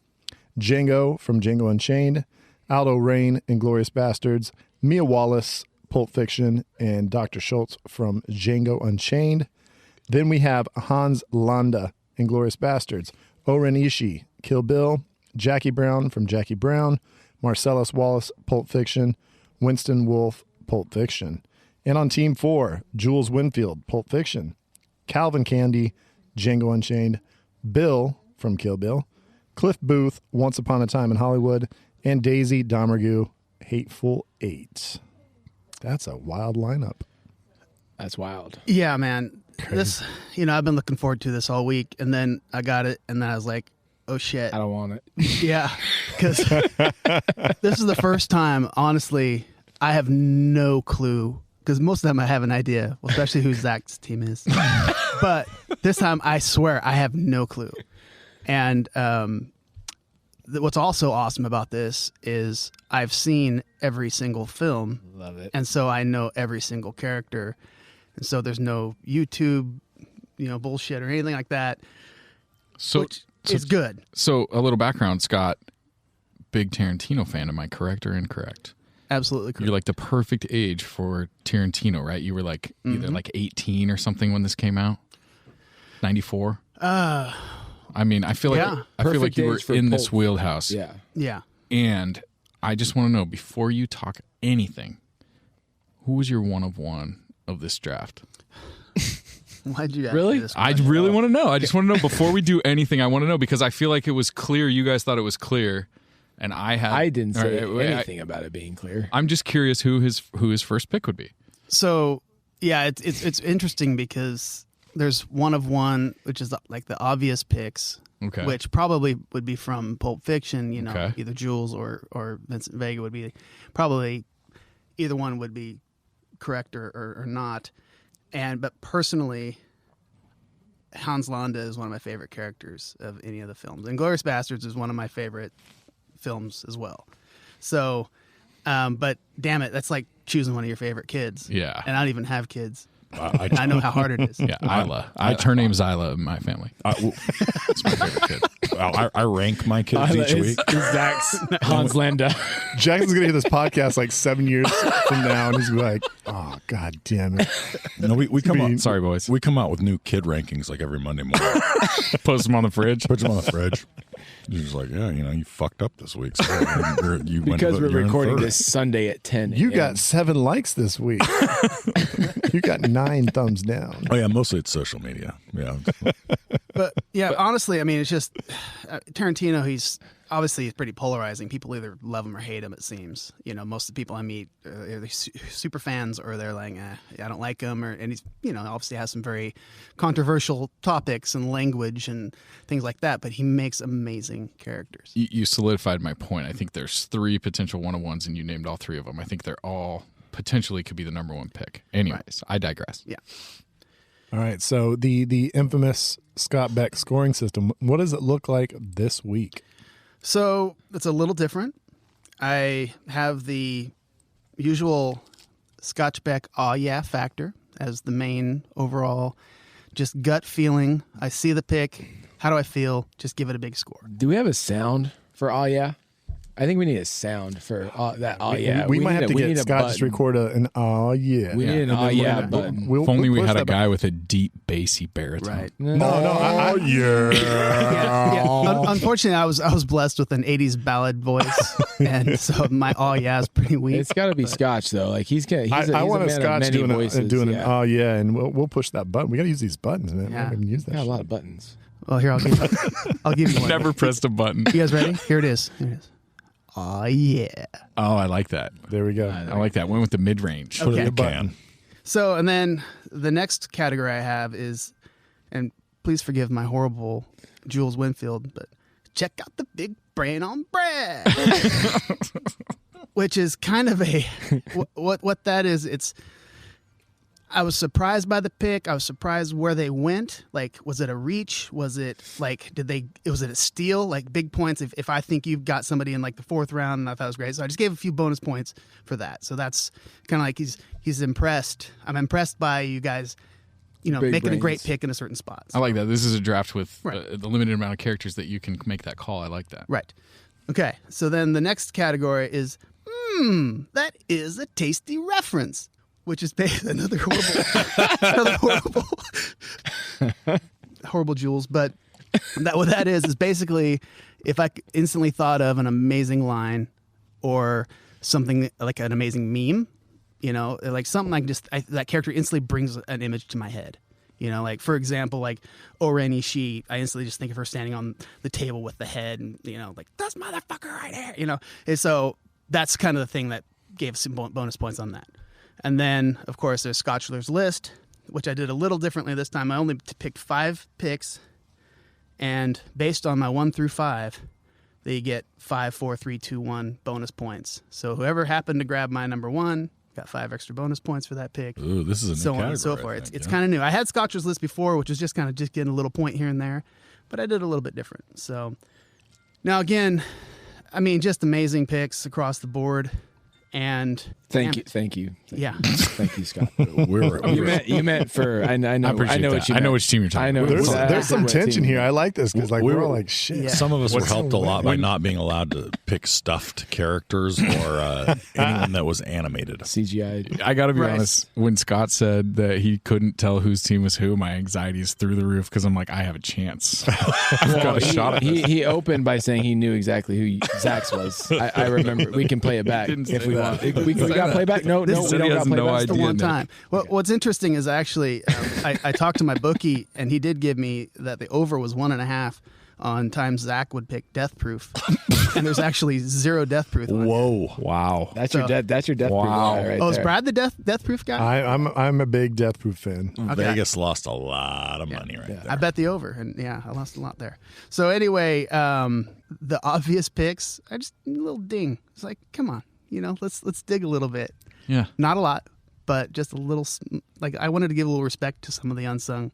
Django from Django Unchained, Aldo Rain, Inglourious Bastards, Mia Wallace, Pulp Fiction, and Dr. Schultz from Django Unchained. Then we have Hans Landa, Inglourious Bastards, Oren Ishii, Kill Bill, Jackie Brown from Jackie Brown, Marcellus Wallace, Pulp Fiction, Winston Wolfe, Pulp Fiction. And on Team 4, Jules Winfield, Pulp Fiction, Calvin Candy, Django Unchained, Bill from Kill Bill, Cliff Booth, Once Upon a Time in Hollywood, and Daisy Domergue, Hateful Eight. That's a wild lineup. That's wild. Yeah, man. This, I've been looking forward to this all week, and then I got it, and then I was like, oh shit. I don't want it. Yeah, because this is the first time, honestly, I have no clue. Because most of them I have an idea, well, especially who Zach's team is. But this time, I swear, I have no clue. And what's also awesome about this is I've seen every single film. Love it. And so I know every single character. And so there's no YouTube, bullshit or anything like that. Which is good. So a little background, Scott. Big Tarantino fan. Am I correct or incorrect? Absolutely correct. You're like the perfect age for Tarantino, right? You were like either like 18 or something when this came out. 94. I mean, I feel like Yeah. I feel like Perfect you were age for in this Pulp. wheelhouse. Yeah. Yeah. And I just want to know, before you talk anything, who was your one of this draft? Why'd you ask Really? me this I question? really want to know. I just want to know before we do anything. I want to know because I feel like it was clear. You guys thought it was clear, and I didn't say All right, anything about it being clear. I'm just curious who his first pick would be. So, yeah, it's interesting because there's one, which is like the obvious picks, Okay. which probably would be from Pulp Fiction, Okay. either Jules or Vincent Vega would be probably either one would be correct or not. But personally, Hans Landa is one of my favorite characters of any of the films. And Inglourious Bastards is one of my favorite films as well. So, but damn it, that's like choosing one of your favorite kids. Yeah. And I don't even have kids. I, I know how hard it is. Yeah, Isla. Her name's Isla in my family. It's my favorite kid. I rank my kids each week. Zach's Hans Landa. Jackson's going to hear this podcast like 7 years from now, and he's gonna be like, oh, God damn it. No, we come out. Sorry, boys. We come out with new kid rankings like every Monday morning. Post them on the fridge. Put them on the fridge. You're just like, yeah, you fucked up this week. So you went Because we're you're in recording third. this Sunday at 10 You a.m. got 7 likes this week. You got 9 thumbs down. Oh yeah, mostly it's social media. Yeah, But yeah, honestly, I mean, it's just Tarantino. He's pretty polarizing. People either love him or hate him. It seems. Most of the people I meet are either super fans or they're like, I don't like him. And he's obviously has some very controversial topics and language and things like that. But he makes amazing characters. You solidified my point. I think there's 3 potential one-on-ones, and you named all 3 of them. I think they're all potentially could be the number 1 pick. Anyways, I digress. Yeah. All right, so the infamous Scott Beck scoring system, what does it look like this week? So it's a little different. I have the usual Scotch Beck aw yeah factor as the main overall, just gut feeling. I see the pick. How do I feel? Just give it a big score. Do we have a sound for "Oh yeah"? I think we need a sound for that. Oh yeah, we might need have to we get need a Scott to button. record an oh yeah. We need an oh yeah button. If only we we'll had post a that guy with a deep, bassy baritone. Right. No, I Yeah. Unfortunately, I was blessed with an '80s ballad voice, and so my "oh yeah" is pretty weak. It's got to be Scotch though. Like he's I want a a man of Scotch many doing voices. an yeah. oh yeah, and we'll push that button. We got to use these buttons, man. Yeah. We haven't used that. Got a shit. lot of buttons. Well, here I'll give you one. Never pressed a button. You guys ready? Here it is. Oh yeah. Oh, I like that. There we go. I like that. Went with the mid-range. Put it in Okay. the button. So, and then the next category I have is, and please forgive my horrible Jules Winfield, but check out the big brain on Brad, which is kind of a what that is. I was surprised by the pick. I was surprised where they went. Like, was it a reach? Was it like, was it a steal? Like big points. If I think you've got somebody in like the 4th round, and I thought it was great. So I just gave a few bonus points for that. So that's kind of like he's impressed. I'm impressed by you guys, Big making a great brains. pick in a certain spot. I like that. This is a draft with Right. the limited amount of characters that you can make that call. I like that. Right. Okay. So then the next category is, that is a tasty reference, which is another horrible, horrible Jules. But what that is basically if I instantly thought of an amazing line or something like an amazing meme, like something like that character instantly brings an image to my head. Like for example, like Oren Ishii, I instantly just think of her standing on the table with the head and, like this motherfucker right here, And so that's kind of the thing that gave some bonus points on that. And then, of course, there's Scotchler's List, which I did a little differently this time. I only picked 5 picks, and based on my 1 through 5, they get 5, 4, 3, 2, 1 bonus points. So whoever happened to grab my number 1 got 5 extra bonus points for that pick. Ooh, this is a new so on category, and so forth. It's kind of new. I had Scotchler's List before, which was just kind of just getting a little point here and there, but I did a little bit different. So now again, I mean, just amazing picks across the board. And thank you. Yeah. Thank you, Scott. You meant for I know what you I know meant. which team you're talking about. There's some tension here. I like this because We we're were- all like shit. Yeah. Some of us were helped a lot by not being allowed to pick stuffed characters or anyone that was animated. CGI. I got to be Right. honest. When Scott said that he couldn't tell whose team was who, my anxiety is through the roof because I'm like, I have a chance. I've got a shot at this. He opened by saying he knew exactly who Zach's was. I remember. We can play it back Didn't if say we that. want. Didn't We say got that. playback. No, This we said don't he got has no playback. That's the idea, one Nick. time. What's interesting is actually I talked to my bookie, and he did give me that the over was 1.5 on times Zach would pick Death Proof, and there's actually 0 Death Proof. on it. Whoa. Wow. That's your death proof guy right Oh, is there. Brad the Death Proof guy? I'm a big Death Proof fan. Vegas lost a lot of money right there. I bet the over, and yeah, I lost a lot there. So anyway, the obvious picks, I just a little ding. It's like, come on, let's dig a little bit. Yeah. Not a lot, but just a little. Like I wanted to give a little respect to some of the unsung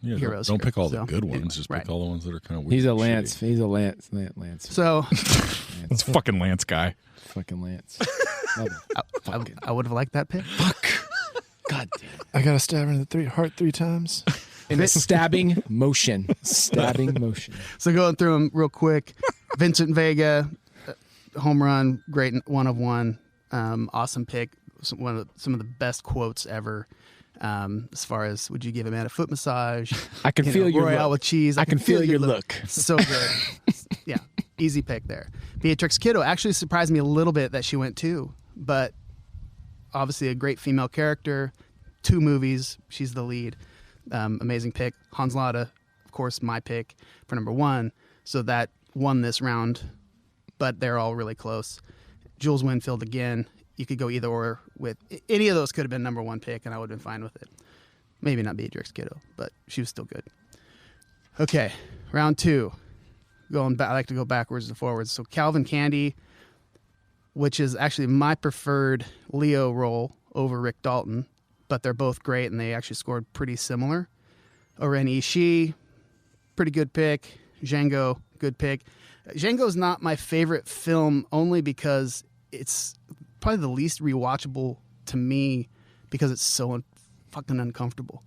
Yeah, heroes. don't here. pick all the So, good ones. anyway, Just right. pick all the ones that are kind of weird. He's a and Lance. shitty. He's a Lance. So It's fucking Lance guy. Fucking Lance. I would have liked that pick. God damn. I got to stab her in the heart 3 times. In a stabbing motion. Stabbing motion. So going through them real quick, Vincent Vega, home run, great 1 of 1, awesome pick. Some of the best quotes ever. As far as would you give a man a foot massage? I can feel your Royale look. with cheese. I can feel your look. So good. Yeah, easy pick there. Beatrix Kiddo actually surprised me a little bit that she went 2, but obviously a great female character. 2 movies, she's the lead. Amazing pick. Hans Lada, of course, my pick for number 1. So that won this round, but they're all really close. Jules Winfield again. You could go either or with any of those. Could have been number 1 pick, and I would have been fine with it. Maybe not Beatrix Kiddo, but she was still good. Okay, round 2. Going back, I like to go backwards and forwards. So Calvin Candy, which is actually my preferred Leo role over Rick Dalton, but they're both great, and they actually scored pretty similar. Oren Ishii, pretty good pick. Django, good pick. Django's not my favorite film only because it's probably the least rewatchable to me because it's so fucking uncomfortable.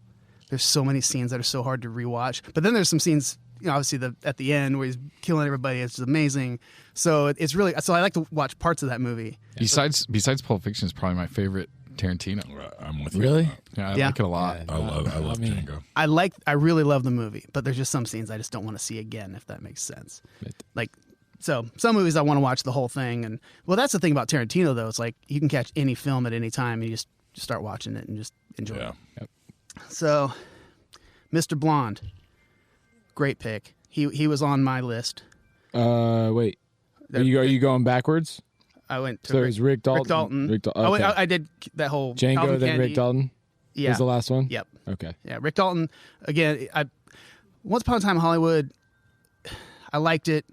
There's so many scenes that are so hard to rewatch. But then there's some scenes, obviously at the end where he's killing everybody. It's just amazing. So it's really, so I like to watch parts of that movie. Besides Pulp Fiction is probably my favorite Tarantino. I'm with you. Really? Yeah, I Yeah. like it a lot. Yeah. I love Django. I really love the movie, but there's just some scenes I just don't want to see again, if that makes sense. Like, so some movies I want to watch the whole thing, and well, that's the thing about Tarantino though. It's like you can catch any film at any time, and you just start watching it and just enjoy Yeah. it. So, Mr. Blonde, great pick. He was on my list. Wait. Are you going backwards? I went to So it was Rick Dalton. Rick Dalton. Okay. I did that whole Django, Calvin then Candy. Rick Dalton Yeah. was the last one? Yep. Okay. Yeah, Rick Dalton. Again, Once Upon a Time in Hollywood, I liked it.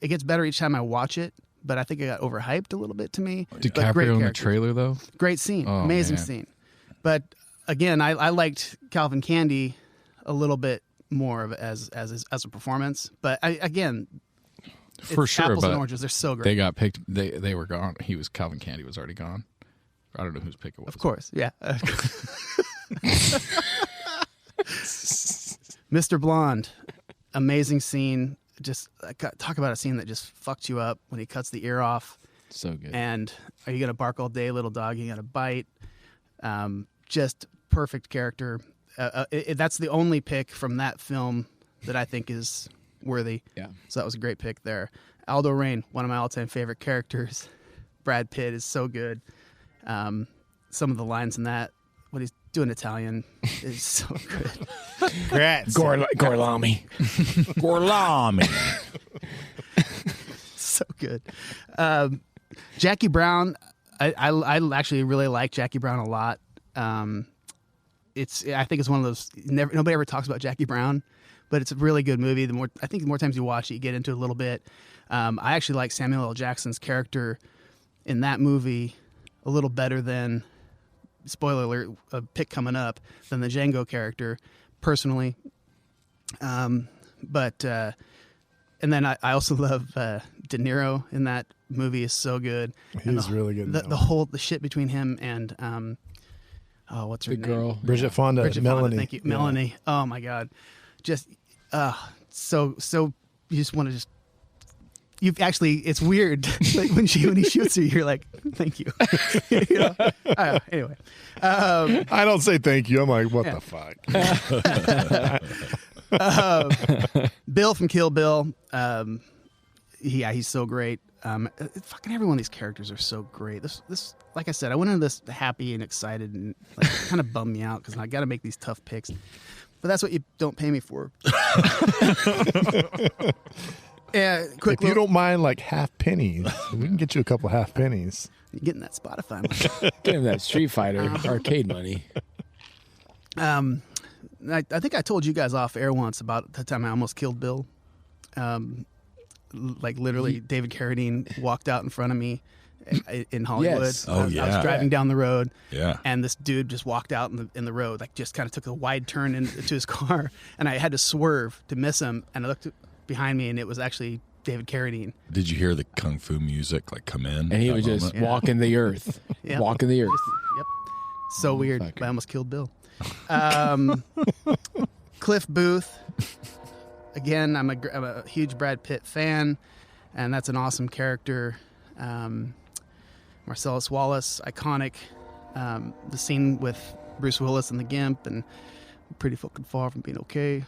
It gets better each time I watch it, but I think it got overhyped a little bit to me. But great DiCaprio in the characters. trailer though. Great scene. Oh, Amazing man. scene. But again, I liked Calvin Candy a little bit more of as a performance. But again, For it's sure, apples and but oranges. They're so great. they got picked. They were gone. Calvin Candy was already gone. I don't know whose pick it was. Of course, yeah. Mr. Blonde, amazing scene. Just talk about a scene that just fucked you up when he cuts the ear off. So good. And Are You Gonna Bark All Day, Little Dog? You Gotta Bite. Just perfect character. That's the only pick from that film that I think is worthy. Yeah. So that was a great pick there. Aldo Rain, one of my all-time favorite characters. Brad Pitt is so good. Some of the lines in that, what he's doing Italian, is so good. Congrats. Gorlami. Gorlami. So good. Jackie Brown, I actually really like Jackie Brown a lot. I think it's one of those, nobody ever talks about Jackie Brown, but it's a really good movie. The more times you watch it, you get into it a little bit. I actually like Samuel L. Jackson's character in that movie a little better than, spoiler alert, a pick coming up, than the Django character, personally. And then I also love De Niro in that movie is so good. He's really good. The shit between him and what's her The name? girl. Bridget Fonda, Bridget Melanie. Fonda, thank you, Melanie. Oh my God, just so you just want to just. You've actually, it's weird. Like when he shoots her, you're like, thank you. You know? Anyway, I don't say thank you. I'm like, what the fuck? Bill from Kill Bill. He's so great. Fucking every one of these characters are so great. This, like I said, I went into this happy and excited, and like, it kind of bummed me out because I got to make these tough picks. But that's what you don't pay me for. Yeah, quick. If you don't mind like half pennies, we can get you a couple half pennies. You're getting that Spotify money. Get him that Street Fighter arcade money. I think I told you guys off air once about the time I almost killed Bill. Like literally, David Carradine walked out in front of me in Hollywood. Yes. Oh, I was yeah. driving down the road. Yeah. And this dude just walked out in the road, like just kind of took a wide turn into his car, and I had to swerve to miss him. And I looked behind me, and it was actually David Carradine. Did you hear the kung fu music like come in? And he at was that just moment? walking the earth. Yeah. Walking the earth. Yep. So weird. fucker. But I almost killed Bill. Cliff Booth. Again, I'm a huge Brad Pitt fan, and that's an awesome character. Marcellus Wallace, iconic. The scene with Bruce Willis and the Gimp, and pretty fucking far from being okay.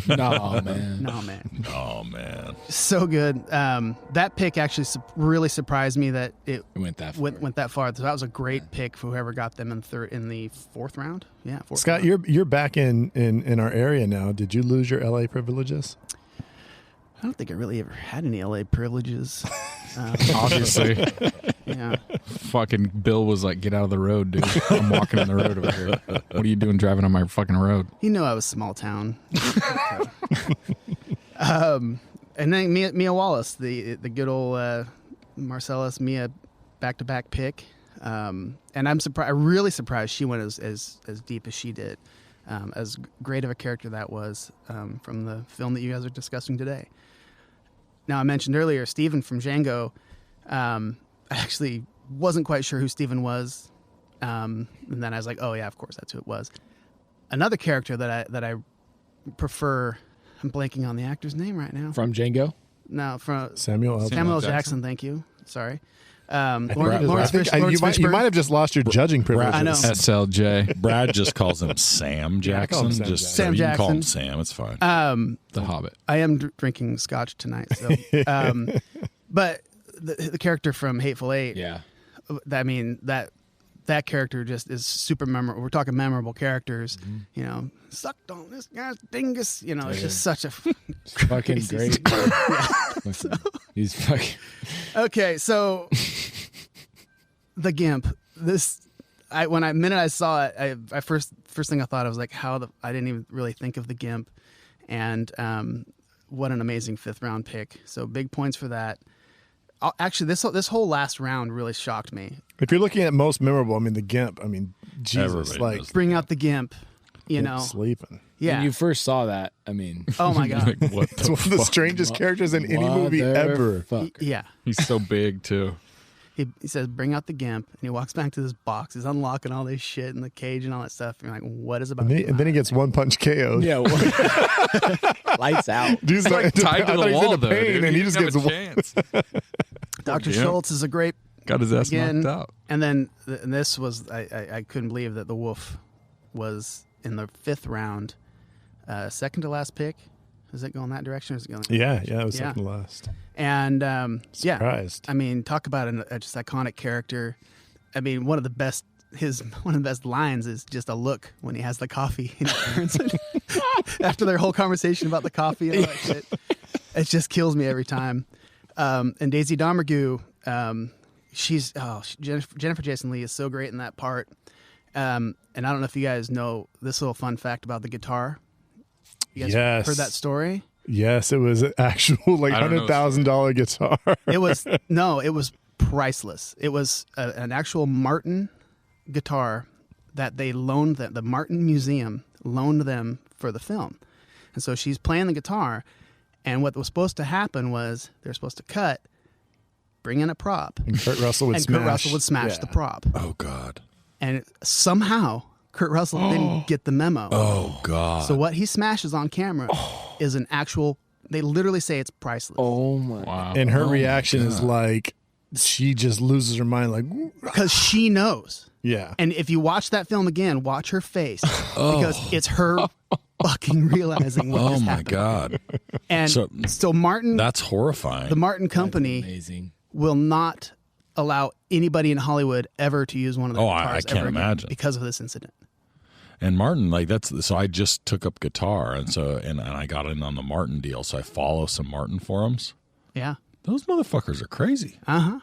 No, man. No, man. Oh man. So good. That pick actually really surprised me that it It went that far. went that far. So that was a great pick for whoever got them in the fourth round. Yeah, fourth Scott, round. you're back in our area now. Did you lose your LA privileges? I don't think I really ever had any LA privileges. Obviously. Yeah. Fucking Bill was like, get out of the road, dude. I'm walking in the road over here. What are you doing driving on my fucking road? He knew I was small town. And then Mia Wallace, the good old Marcellus Mia back-to-back pick. And I'm really surprised she went as deep as she did. As great of a character that was from the film that you guys are discussing today. Now, I mentioned earlier Steven from Django. I actually wasn't quite sure who Steven was. And then I was like, oh, yeah, of course, that's who it was. Another character that I prefer, I'm blanking on the actor's name right now. From Django? No, from Samuel L. Samuel L. Jackson. Jackson, thank you. Sorry. I Lawrence think you Fishburne. might have just lost your judging privileges. I know. SLJ, Brad just calls him Sam Jackson. Sam just Jackson. so Sam you can call him Jackson. Sam. It's fine. The Hobbit. I am drinking scotch tonight. So, but the character from Hateful Eight. Yeah. I mean that character just is super memorable. We're talking memorable characters. Mm-hmm. You know, sucked on this guy's dingus. You know, it's just such a Fucking crazy great. scene. He's fucking. Okay, so the Gimp. When I saw it, I first thing I thought I was like, I didn't even really think of the Gimp, and what an amazing fifth round pick. So big points for that. Actually, this whole last round really shocked me. If you're looking at most memorable, I mean, the Gimp. I mean, Jesus, Everybody like knows. Bring out the Gimp. You Gimp know, sleeping. yeah. When you first saw that, I mean. Oh my god. Like, what It's one of the strangest characters in any movie ever. Motherfucker. Yeah. He's so big too. He says, bring out the Gimp, and he walks back to this box. He's unlocking all this shit in the cage and all that stuff. And you're like, what is about And then he gets one punch KO'd. Yeah. Lights out. Dude's He's like tied to I the thought he was wall into though. pain, Dude. and he just doesn't gets have a chance. Dr. Gimp. Schultz is a great. Got his ass Again, knocked out. And then and this was I couldn't believe that the Wolf was in the 5th round, second to last pick. Is it going that direction? Or is it going? Yeah, it was second to last. And Surprised. I mean, talk about a just iconic character. I mean, one of the best lines is just a look when he has the coffee and he turns it after their whole conversation about the coffee and all that shit. It just kills me every time. And Daisy Domergue, Jennifer Jason Leigh is so great in that part. And I don't know if you guys know this little fun fact about the guitar. You guys heard that story? Yes, it was an actual like $100,000 guitar. It was priceless. It was an actual Martin guitar that they loaned them. The Martin Museum loaned them for the film. And so she's playing the guitar, and what was supposed to happen was they're supposed to cut, bring in a prop, And Kurt Russell would smash the prop. Oh, God. And somehow Kurt Russell didn't get the memo. Oh, God. So what he smashes on camera is an actual, they literally say it's priceless. Oh my! Wow. And her reaction is like, she just loses her mind. Like, Because she knows. yeah. And if you watch that film again, watch her face. Because it's her fucking realizing what Oh, has my happened. God. And so Martin, That's horrifying. the Martin Company Amazing. will not allow anybody in Hollywood ever to use one of their I guitars can't ever again imagine. because of this incident. And Martin, like so I just took up guitar and I got in on the Martin deal. So I follow some Martin forums. Yeah. Those motherfuckers are crazy. Uh-huh.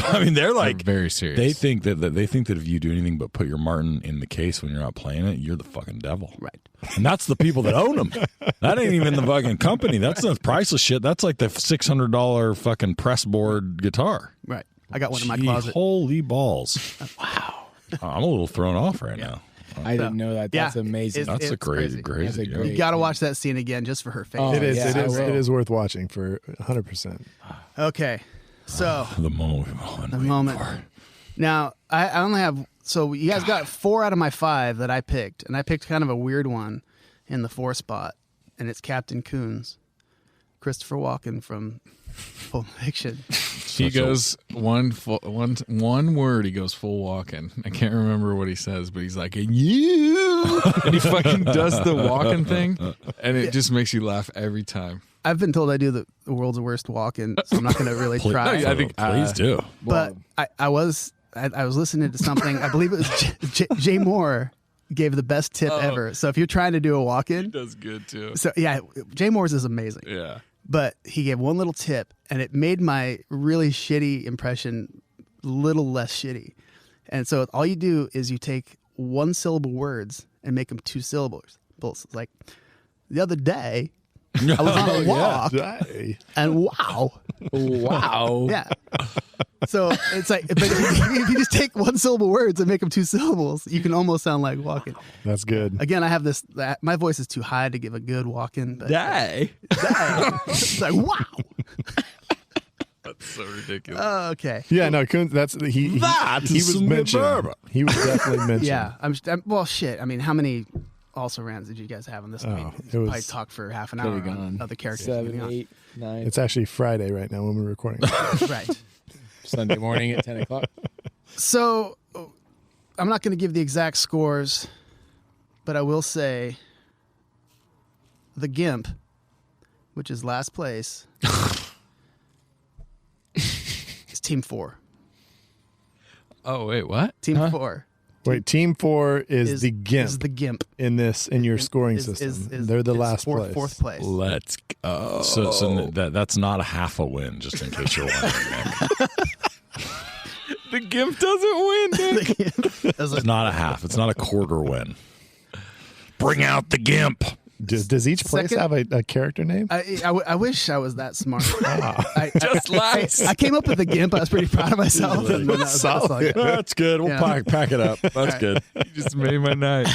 I mean, they're like very serious. They think that if you do anything but put your Martin in the case when you're not playing it, you're the fucking devil. Right. And that's the people that own them. That ain't even the fucking company. That's the priceless shit. That's like the $600 fucking press board guitar. Right. I got one in my Gee, closet. Holy balls! Wow, I'm a little thrown off right now. I didn't know that. That's amazing. That's a It's crazy. That's a great- You got to watch that scene again just for her face. Oh, It is. yeah, it is. I will. It is worth watching for 100%. Okay. So The moment we've all been the waiting moment. for. Now, I only have, so you guys got 4 out of my 5 that I picked, and I picked kind of a weird one in the 4 spot, and it's Captain Coons, Christopher Walken from Pulp Fiction. He goes one word. He goes full walking. I can't remember what he says, but he's like, "And you," and he fucking does the walking thing, and it just makes you laugh every time. I've been told I do the world's worst walk-in, so I'm not going to really try. I think- please do. But I was listening to something. I believe it was Jay Moore gave the best tip ever. So if you're trying to do a walk-in, Does good too. so yeah, Jay Moore's is amazing. Yeah. But he gave one little tip, and it made my really shitty impression a little less shitty. And so all you do is you take 1-syllable words and make them 2 syllables. It's like the other day, I was on a walk, Hey. and wow. Wow. Yeah. So it's like, but if you just take 1-syllable words and make them 2 syllables, you can almost sound like walking. That's good. Again, I have this, my voice is too high to give a good walk-in. But Die. it's like, wow. That's so ridiculous. Okay. Yeah, no, Coons, he was mentioned. He was definitely mentioned. Yeah. Well, shit. I mean, how many also rans did you guys have on this? I mean, it was- probably talk for half an hour Could've on gone other characters. 7, getting on. 8, 9. It's actually Friday right now when we're recording. Right. Sunday morning at 10 o'clock. So I'm not going to give the exact scores, but I will say the Gimp, which is last place, is Team 4. Oh wait, what? Team 4 Wait, Team 4 is the Gimp Is the Gimp. in your scoring Is- system. is- They're the is last place. fourth place. Let's go. So that's not a half a win, just in case you're wondering, Nick. The Gimp doesn't win, dude. It's not a half. It's not a quarter win. Bring out the Gimp. Does each place Second- have a character name? I wish I was that smart. Just last. I came up with the Gimp. I was pretty proud of myself. And then that's all I got. That's good. We'll Yeah. pack it up. That's good. You just made my night.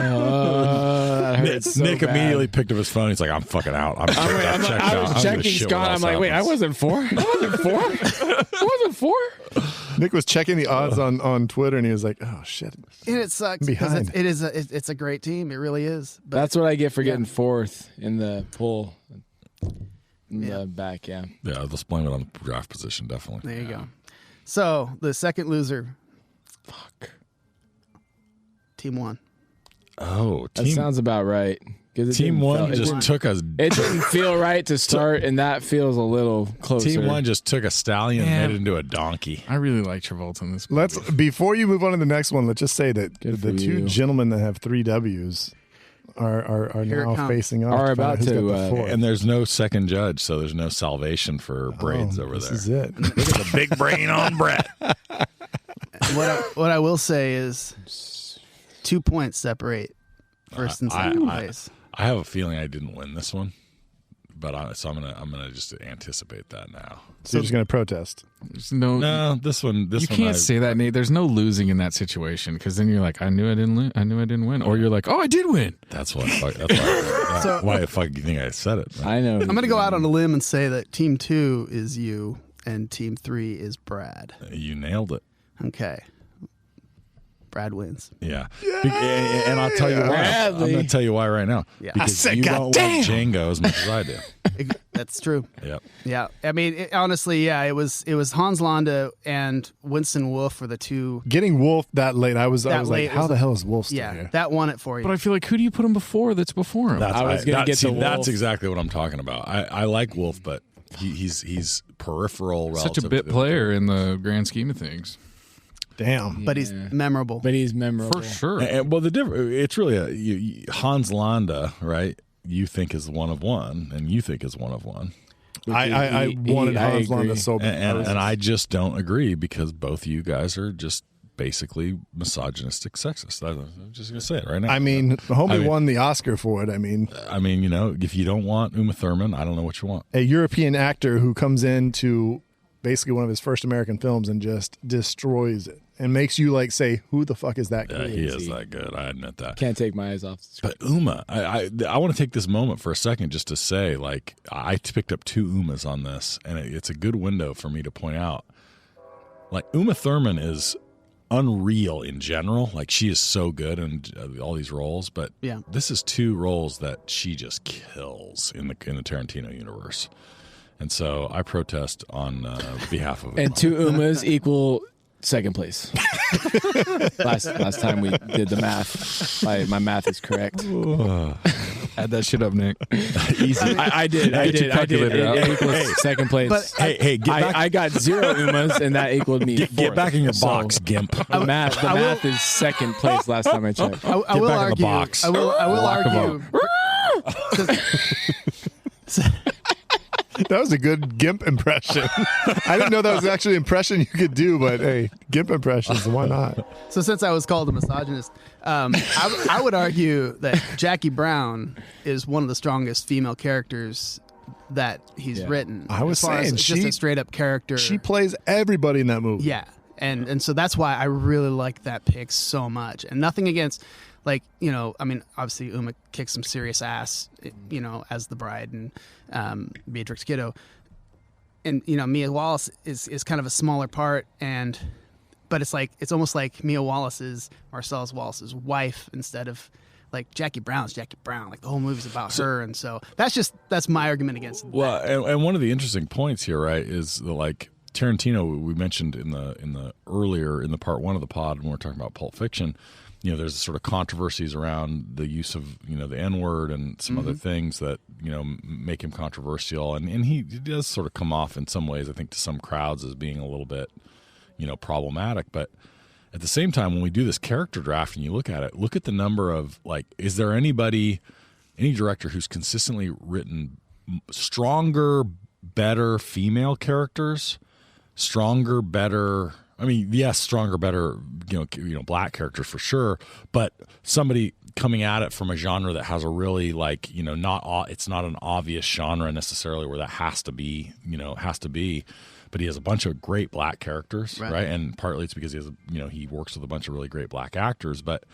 That Nick, hurts so Nick bad. immediately picked up his phone. He's like, I'm fucking out. I'm checked out. I I'm was gonna checking shit Scott. when I'm else like, wait, I happens. wasn't 4? I wasn't 4? I wasn't 4? Nick was checking the odds on Twitter, and he was like, "Oh shit!" And it sucks because Behind. it's a great team. It really is. But That's what I get for getting 4th in the poll. in the back. Yeah. Yeah, let's blame it on the draft position, definitely. There you go. So the second loser, Team 1. Oh, That sounds about right. Team 1 just took us. It didn't feel right to start, and that feels a little closer. Team 1 just took a stallion and made it into a donkey. I really like Travolta in this movie. Before you move on to the next one, let's just say that Good the for two you. gentlemen that have 3 W's are Here it now comes. facing off. Are to find out about who's got to, the fourth. And there's no second judge, so there's no salvation for braids over this there. is it. Look at the big brain on Brett. What I will say is 2 points separate first and second place. I have a feeling I didn't win this one, but I'm gonna just anticipate that now. So you're just going to protest. There's no, This one. you can't say that, Nate. There's no losing in that situation because then you're like, I knew I didn't win, or you're like, oh, I did win. That's why the fuck you think I said it? Right? I know. I'm going to go out on a limb and say that Team 2 is you and Team 3 is Brad. You nailed it. Okay. Brad wins. Yeah. And I'll tell you why. I'm going to tell you why right now. Yeah. Because I said, you don't goddamn. want Django as much as I do. That's true. Yep. Yeah. I mean, honestly, yeah, it was Hans Landa and Winston Wolfe for the two. Getting Wolf that late, I was That like, late how was- the hell is Wolf still Yeah, here? that won it for you. But I feel like who do you put him before? That's before him. I was gonna get to Wolf. That's exactly what I'm talking about. I like Wolf, but he's peripheral. Such a relative bit to- player in the grand scheme of things. Damn. but he's memorable. But he's memorable. For sure. Well, the difference, it's really Hans Landa, right? You think is one of one, and you think is one of one. I wanted I Hans Landa agree. so bad. And I just don't agree because both of you guys are just basically misogynistic sexist. I'm just going to say it right now. I mean, homie I mean- won the Oscar for it. I mean, if you don't want Uma Thurman, I don't know what you want. a European actor who comes into basically one of his first American films and just destroys it and makes you like say, who the fuck is that guy? He is that good. I admit that. Can't take my eyes off the screen. But Uma, I want to take this moment for a second just to say, like, I picked up 2 Umas on this, and it's a good window for me to point out. Like, Uma Thurman is unreal in general. Like, she is so good in all these roles, but Yeah. this is 2 roles that she just kills in the Tarantino universe. And so I protest on behalf of And 2 Umas equal second place. last time we did the math, my math is correct. Add that shit up, Nick. Easy. I did. your calculator It out. equals second place. But- Hey, get back. I got 0 Umas, and that equaled me. Get fourth. back in your So, box, Gimp. The math is second place last time I checked. I will Get back in the argue. box. I will Lock 'em argue. That was a good Gimp impression. I didn't know that was actually an impression you could do, but hey, Gimp impressions, why not? So since I was called a misogynist, I would argue that Jackie Brown is one of the strongest female characters that he's written. I was as far as saying, just she- a straight up character. She plays everybody in that movie. Yeah, and so that's why I really like that pick so much. And nothing against, like, you know, I mean, obviously Uma kicks some serious ass, you know, as the bride, and Beatrix Kiddo, and you know, Mia Wallace is kind of a smaller part, but it's almost like Mia Wallace is Marcellus Wallace's wife instead of like Jackie Brown's Jackie Brown. Like the whole movie's about her, and so that's my argument against. Well, and one of the interesting points here, right, is the like Tarantino we mentioned in the earlier in the part 1 of the pod when we're talking about Pulp Fiction. You know, there's sort of controversies around the use of, you know, the N-word and some other things that, you know, make him controversial. And he does sort of come off in some ways, I think, to some crowds as being a little bit, you know, problematic. But at the same time, when we do this character draft and you look at it, look at the number of, like, is there any director who's consistently written stronger, better female characters, stronger, better... I mean, yes, stronger, better, you know, black characters for sure, but somebody coming at it from a genre that has a really, like, you know, it's not an obvious genre necessarily where that has to be, but he has a bunch of great black characters, right? And partly it's because he works with a bunch of really great black actors, but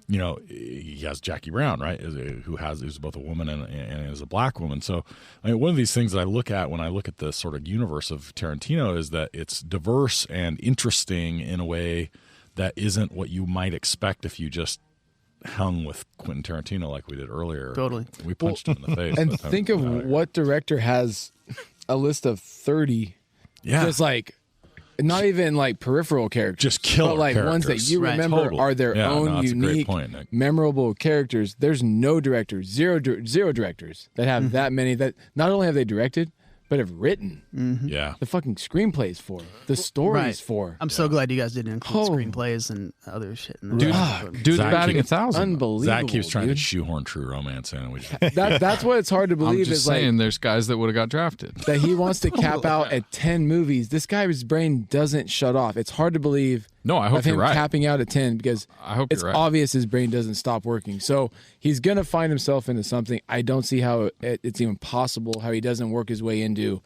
you know, he has Jackie Brown, right, who's both a woman and is a black woman. So, I mean, one of these things that I look at when I look at the sort of universe of Tarantino is that it's diverse and interesting in a way that isn't what you might expect if you just hung with Quentin Tarantino like we did earlier. Totally. We punched him in the face. And by the time think we of got out. what director has a list of 30 Yeah. just like not even like peripheral characters, Just killer but like ones that characters. you Right. remember Totally. are their Yeah, own no, that's a great unique, point, Nick. memorable characters. There's no directors, zero directors that have that many that not only have they directed, but have written Yeah. the fucking screenplays for, the stories Right. for. I'm so glad you guys didn't include Oh. screenplays and other shit. In the Dude's Zach batting keeps- 1,000. Unbelievable. Zach keeps trying dude. to shoehorn True Romance in. We just, That's what it's hard to I'm believe just is like saying, there's guys that would have got drafted. that he wants to cap out at 10 movies. This guy's brain doesn't shut off. It's hard to believe No, I hope of him you're right. capping out at 10 because I hope it's you're right. obvious his brain doesn't stop working. So he's going to find himself into something. I don't see how it's even possible how he doesn't work his way into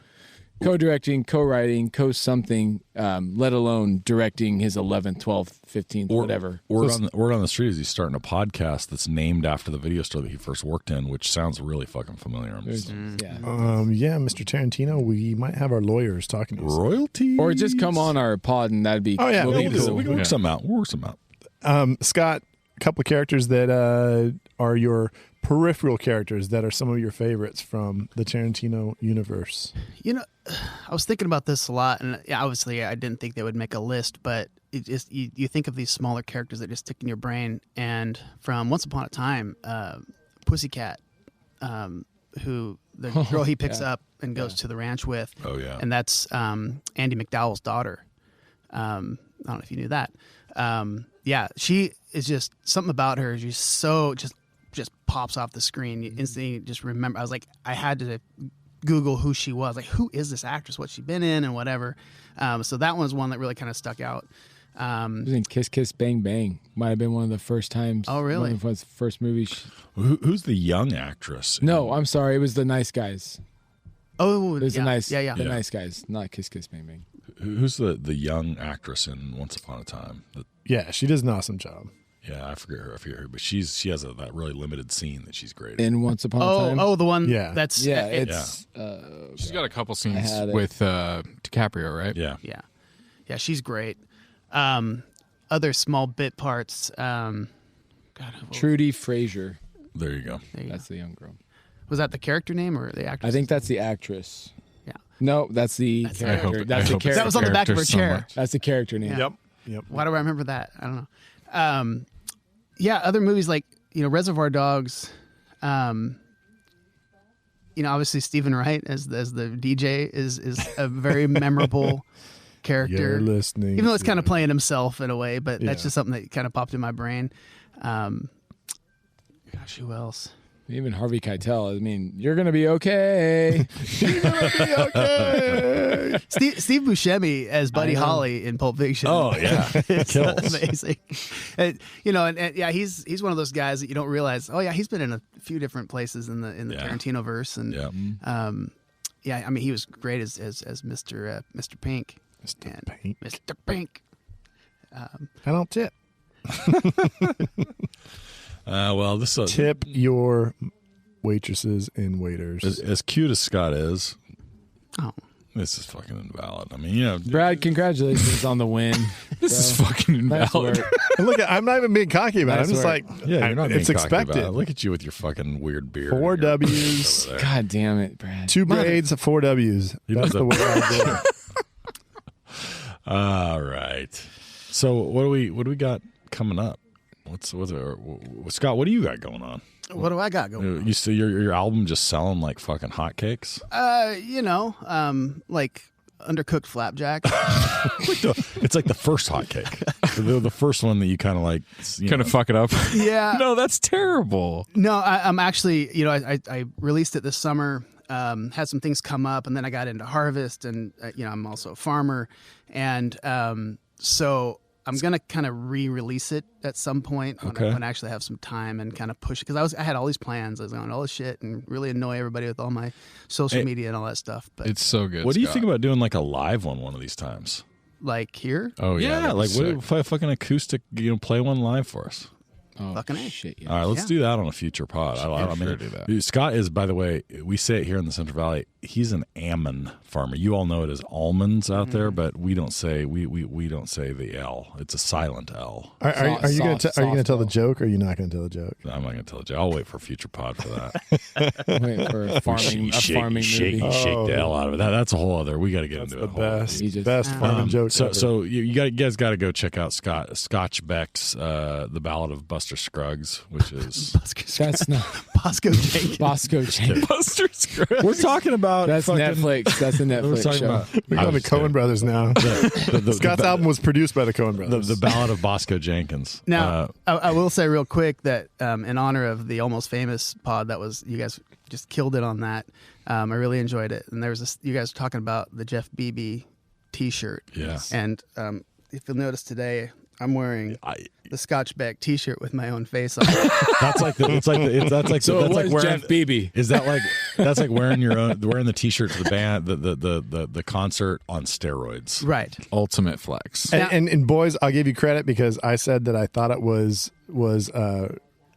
co-directing, co-writing, co-something, let alone directing his 11th, 12th, 15th, whatever. Word on the street is he's starting a podcast that's named after the video store that he first worked in, which sounds really fucking familiar. I'm just- Yeah. Yeah, Mr. Tarantino, we might have our lawyers talking to us. royalty, Or just come on our pod and that'd be Oh, yeah, we'll we'll be do it. cool. We can work Yeah. some out. We'll work some out. Scott, a couple of characters that are your peripheral characters that are some of your favorites from the Tarantino universe. You know, I was thinking about this a lot, and obviously I didn't think they would make a list, but it just you think of these smaller characters that just stick in your brain. And from Once Upon a Time, Pussycat, who the girl he picks up and goes to the ranch with, Oh, yeah. and that's Andy McDowell's daughter. I don't know if you knew that. Yeah, she is just something about her. She's so just pops off the screen. You instantly just remember. I was like, I had to Google who she was. Like, who is this actress? What's she been in and whatever. So that one was one that really kind of stuck out. She was in Kiss Kiss Bang Bang. Might have been one of the first times. Oh, really? One of the first movies. Who's the young actress? No, I'm sorry. It was The Nice Guys. Oh, It was yeah, The Nice, yeah. The Nice Guys, not Kiss Kiss Bang Bang. Who's the young actress in Once Upon a Time? Yeah, she does an awesome job. Yeah, I forget her, but she has that really limited scene that she's great. In Once Upon a Time. Oh, the one. Yeah. That's yeah, it- it's She's got a couple scenes had it. with DiCaprio, right? Yeah. yeah. She's great. Other small bit parts. God, Trudy Frazier. There you go. there you go. That's the young girl. Was that the character name or the actress? I think that's the actress. Yeah. No, that's the That's character. I hope- That's I the hope it's character. That was on the back of her character so chair. much. That's the character name. Yeah. Yep. Why do I remember that? I don't know. Yeah, other movies like Reservoir Dogs. Obviously Stephen Wright as the DJ is a very memorable character. You're listening. Even though it's kind of playing himself in a way, but that's Yeah. just something that kind of popped in my brain. Gosh, who else? Even Harvey Keitel. I mean, you're gonna be okay. Steve Buscemi as Buddy Holly in Pulp Fiction. Oh, yeah. It's Kills. amazing. And yeah, he's one of those guys that you don't realize. Oh yeah, he's been in a few different places in the Yeah. Tarantino verse, and Yeah. yeah, I mean he was great as Mr. Pink. Mr. And Pink. Mr. Pink. I don't tip. Well, this Tip your waitresses and waiters. as cute as Scott is, Oh, this is fucking invalid. I mean, Brad, congratulations on the win. This is fucking Nice invalid. work. And look, I'm not even being cocky about it. I'm Nice just work. like, yeah, you're not being it's cocky about expected. it. Look at you with your fucking weird beard. 4 and your- W's. over there. God damn it, Brad. 2 braids, 4 W's. You That's know the way I do it. All right. So what do we got coming up? Scott? What do you got going on? what do I got going? You see your album just selling like fucking hotcakes? Like undercooked flapjack. It's like the first hotcake, the first one that you kind of like. Kind of fuck it up. Yeah. No, that's terrible. No, I'm actually, I released it this summer, had some things come up, and then I got into harvest, and, I'm also a farmer. And so I'm going to kind of re-release it at some point when I actually have some time and kind of push it. Because I had all these plans. I was going all this shit and really annoy everybody with all my social media and all that stuff. But It's so good. What do you Scott. think about doing like a live one of these times? like here, Oh yeah, Yeah, that'd like be what sick. if a fucking acoustic, play one live for us? Oh, Fucking A. shit, yeah. All right, let's Yeah. do that on a future pod. I mean, do that. dude, Scott is, by the way, we say it here in the Central Valley. He's an almond farmer. You all know it as almonds out there, but we don't say we don't say the L. It's a silent L. Are you going to tell the soft joke, or are you not going to tell the joke? I'm not going to tell you. I'll wait for a future pod for that. Wait for a farming shake movie. the hell out of it. That's a whole other. We got to get That's into the a whole best, You just- best farming joke. So, ever. so you guys got to go check out Scotch Beck's The Ballad of Buster Scruggs, which is That's not Bosco Jenkins. Bosco Jenkins. Buster Scruggs. we're talking about That's Netflix. That's a Netflix show. we're going to Coen Brothers now. Scott's album was produced by the Coen Brothers. the Ballad of Bosco Jenkins. Now, I will say real quick that in honor of the Almost Famous pod, that was, you guys just killed it on that. I really enjoyed it. And there was this, you guys were talking about the Jeff Beebe T-shirt. Yeah. And if you'll notice today, I'm wearing the Scotch Beck T-shirt with my own face on it. That's like that's like wearing Jeff Beebe. Is that like that's like wearing the T-shirt to the band the concert on steroids? Right. Ultimate flex. And boys, I'll give you credit because I said that I thought it was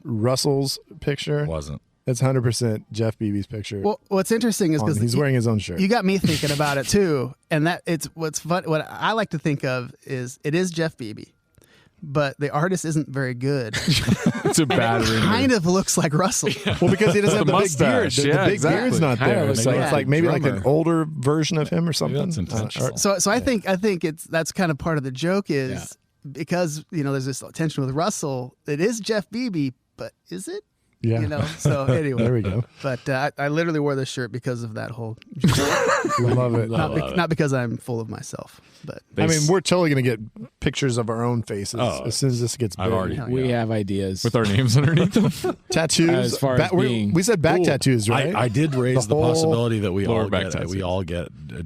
Russell's picture. It wasn't. It's 100% Jeff Beebe's picture. Well, what's interesting is because He's wearing his own shirt. You got me thinking about it too, and that it's what's fun. What I like to think of is it is Jeff Beebe, but the artist isn't very good. It's a bad render. Kind of looks like Russell. Well, because he doesn't have the big beard. mustache. The Yeah, big exactly. beard's not Kinda there. looks Maybe like it's like maybe like an drummer. older version of him or something. that's intentional. So I think that's kind of part of the joke is because there's this tension with Russell. It is Jeff Beebe, but is it? Yeah. So anyway, There we go. But I literally wore this shirt because of that whole. Love it. Not because I'm full of myself, but I mean, we're totally going to get pictures of our own faces as soon as this gets big. I've already. We have ideas. with our names underneath them. Tattoos. As far as being- we said back Ooh, tattoos, right? I did raise the whole possibility that we lower all back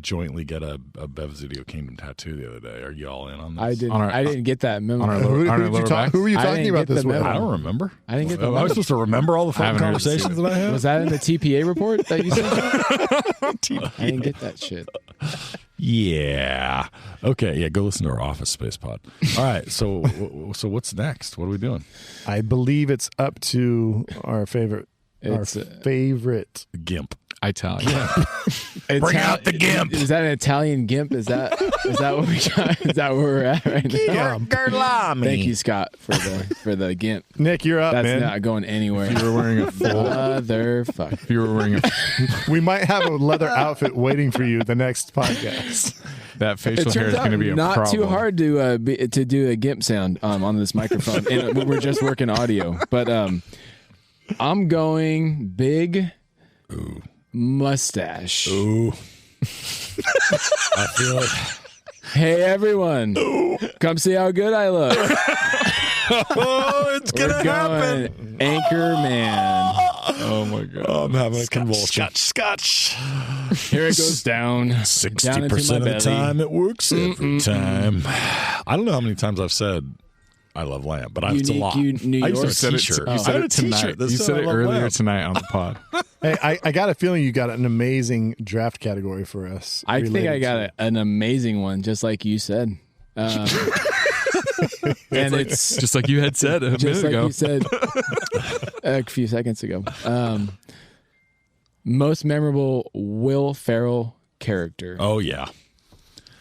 jointly get a Bev's Video Kingdom tattoo the other day. Are you all in on this? I didn't get that memo. on our Who, lower- who on our did you lower talk, back? who were you I talking didn't about get this the with? memo. I don't remember. I didn't get the Am I memo. supposed to remember all the fun haven't heard it conversations that I had? Was that in the TPA report that you said? I didn't get that shit. Yeah. Okay. Yeah. Go listen to our Office Space pod. All right. So what's next? What are we doing? I believe it's up to our favorite. It's, our favorite. Gimp. Italian. Bring out the gimp. Is that an Italian gimp? Is that what we got? Is that where we're at right now? Thank you, Scott, for the gimp. Nick, you're up, That's man. not going anywhere. You were wearing a full. Motherfucker. If you were wearing We might have a leather outfit waiting for you the next podcast. that facial It hair is turns going to out be a not problem. too hard to do a gimp sound on this microphone. And we're just working audio, but I'm going big mustache. Ooh. I feel it. Hey everyone, come see how good I look. Oh, it's We're going Anchorman. Oh my god. I'm having a convulsion. Scotch. Here it goes down. Down into 60% my of the belly. time, it works every time. I don't know how many times I've said I love lamb, but it's a Unique lot. New I used to York. have a t-shirt. You I said had a it tonight. t-shirt that You said said I it love earlier lamb. tonight on the pod. Hey, I got a feeling you got an amazing draft category for us. I think I related got an amazing one, just like you said. And it's Just like you had said a just minute like ago. you said a few seconds ago. Most memorable Will Ferrell character Oh, yeah.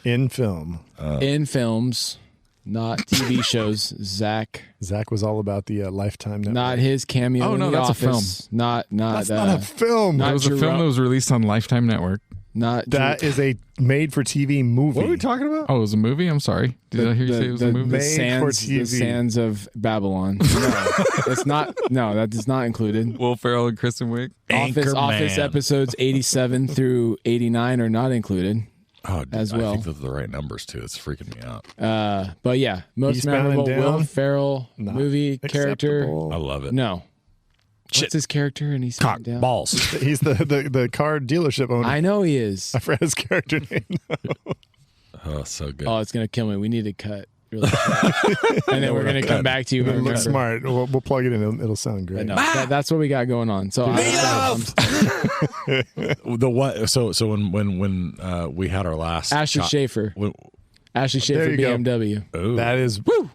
in film. in films, not TV shows. Zach, Zach was all about the Lifetime Network. not his cameo Oh, in no, The that's a Office. Not That's not a film. not It was a film Jerome- that was released on Lifetime Network. not That is a made-for-TV movie. What are we talking about? Oh, it was a movie? I'm sorry. Did I hear you say it was a movie? The Made for Sands, the TV. Sands of Babylon. No, it's not. No, that is not included. Will Ferrell and Kristen Wiig? Office Anchorman. episodes 87 through 89 are not included. Oh, dude, as I well. think those are the right numbers, too. It's freaking me out. But yeah, most Eastbound and memorable Will Down? Ferrell Not movie character. acceptable. I love it. No. Shit. What's his character? And he's Cock, down. balls. He's the car dealership owner. I know he is. I forgot his character name. Oh, so good. Oh, it's gonna kill me. We need to cut. Really cut. And then we're gonna come back to you. It when we looks remember. smart. We'll plug it in. It'll sound great. But no, that's what we got going on. So The what? So when we had our last Asher shot- Schaefer. when- Ashley shit There for you go. BMW. Ooh. That is good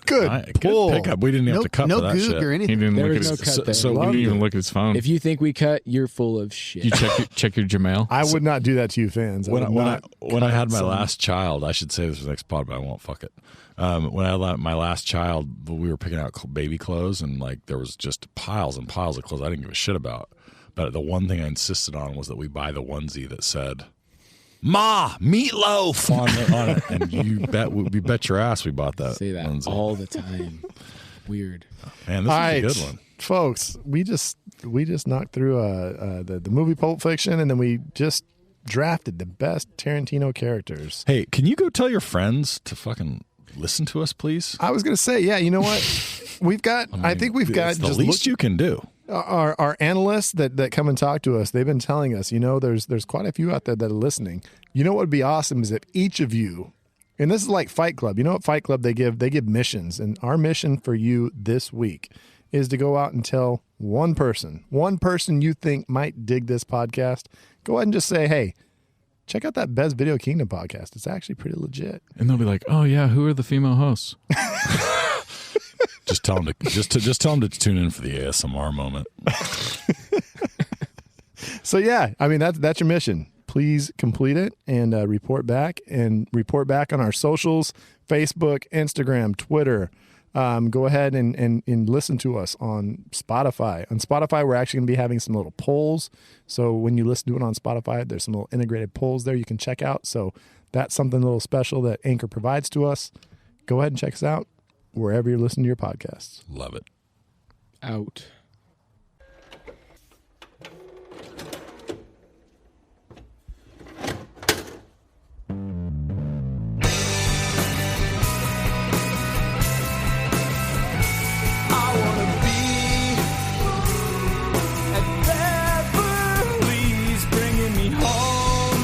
pull. Good pickup. We didn't have No, to cut no for that goog shit. or He anything. didn't There look at was his. no cut there. So he Loved didn't even it. look at his phone. If you think we cut, you're full of shit. you check your Gmail. I would not do that to you fans. I would not When I had my cut some- last child, I should say this was the next pod, but I won't. Fuck it. When I had my last child, we were picking out baby clothes, and like there was just piles and piles of clothes I didn't give a shit about. But the one thing I insisted on was that we buy the onesie that said "Ma meatloaf" on it, and you bet your ass we bought that. Say that onesie. all the time. Weird. Man, this All is right, a good one. folks. We just knocked through the movie Pulp Fiction, and then we just drafted the best Tarantino characters. Hey, can you go tell your friends to fucking listen to us, please? I was gonna say, yeah, you know what? We've got. I think we've got It's the just least you can do. our analysts that come and talk to us. They've been telling us, there's quite a few out there that are listening. You know what would be awesome is if each of you, and this is like Fight Club. You know what Fight Club they give missions, and our mission for you this week is to go out and tell one person you think might dig this podcast. Go ahead and just say, hey, check out that Bez Video Kingdom podcast. It's actually pretty legit. And they'll be like, "Oh yeah, who are the female hosts?" Just tell them to just tell them to tune in for the ASMR moment. So yeah, I mean that's your mission. Please complete it and report back on our socials: Facebook, Instagram, Twitter. Go ahead and listen to us on Spotify. On Spotify, we're actually going to be having some little polls. So when you listen to it on Spotify, there's some little integrated polls there you can check out. So that's something a little special that Anchor provides to us. Go ahead and check us out wherever you're listening to your podcasts. Love it. Out. I wanna be at Beverly's, bringing me home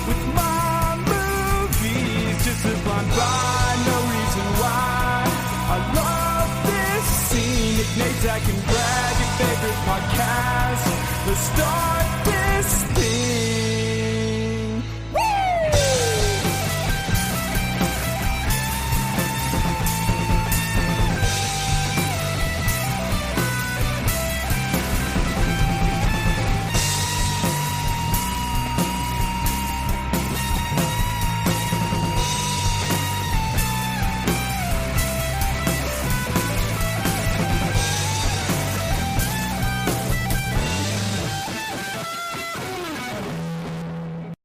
with my movies. Just a blind by, no reason why. I love this scene. Nick Natak and Brad, your favorite podcast. Let's start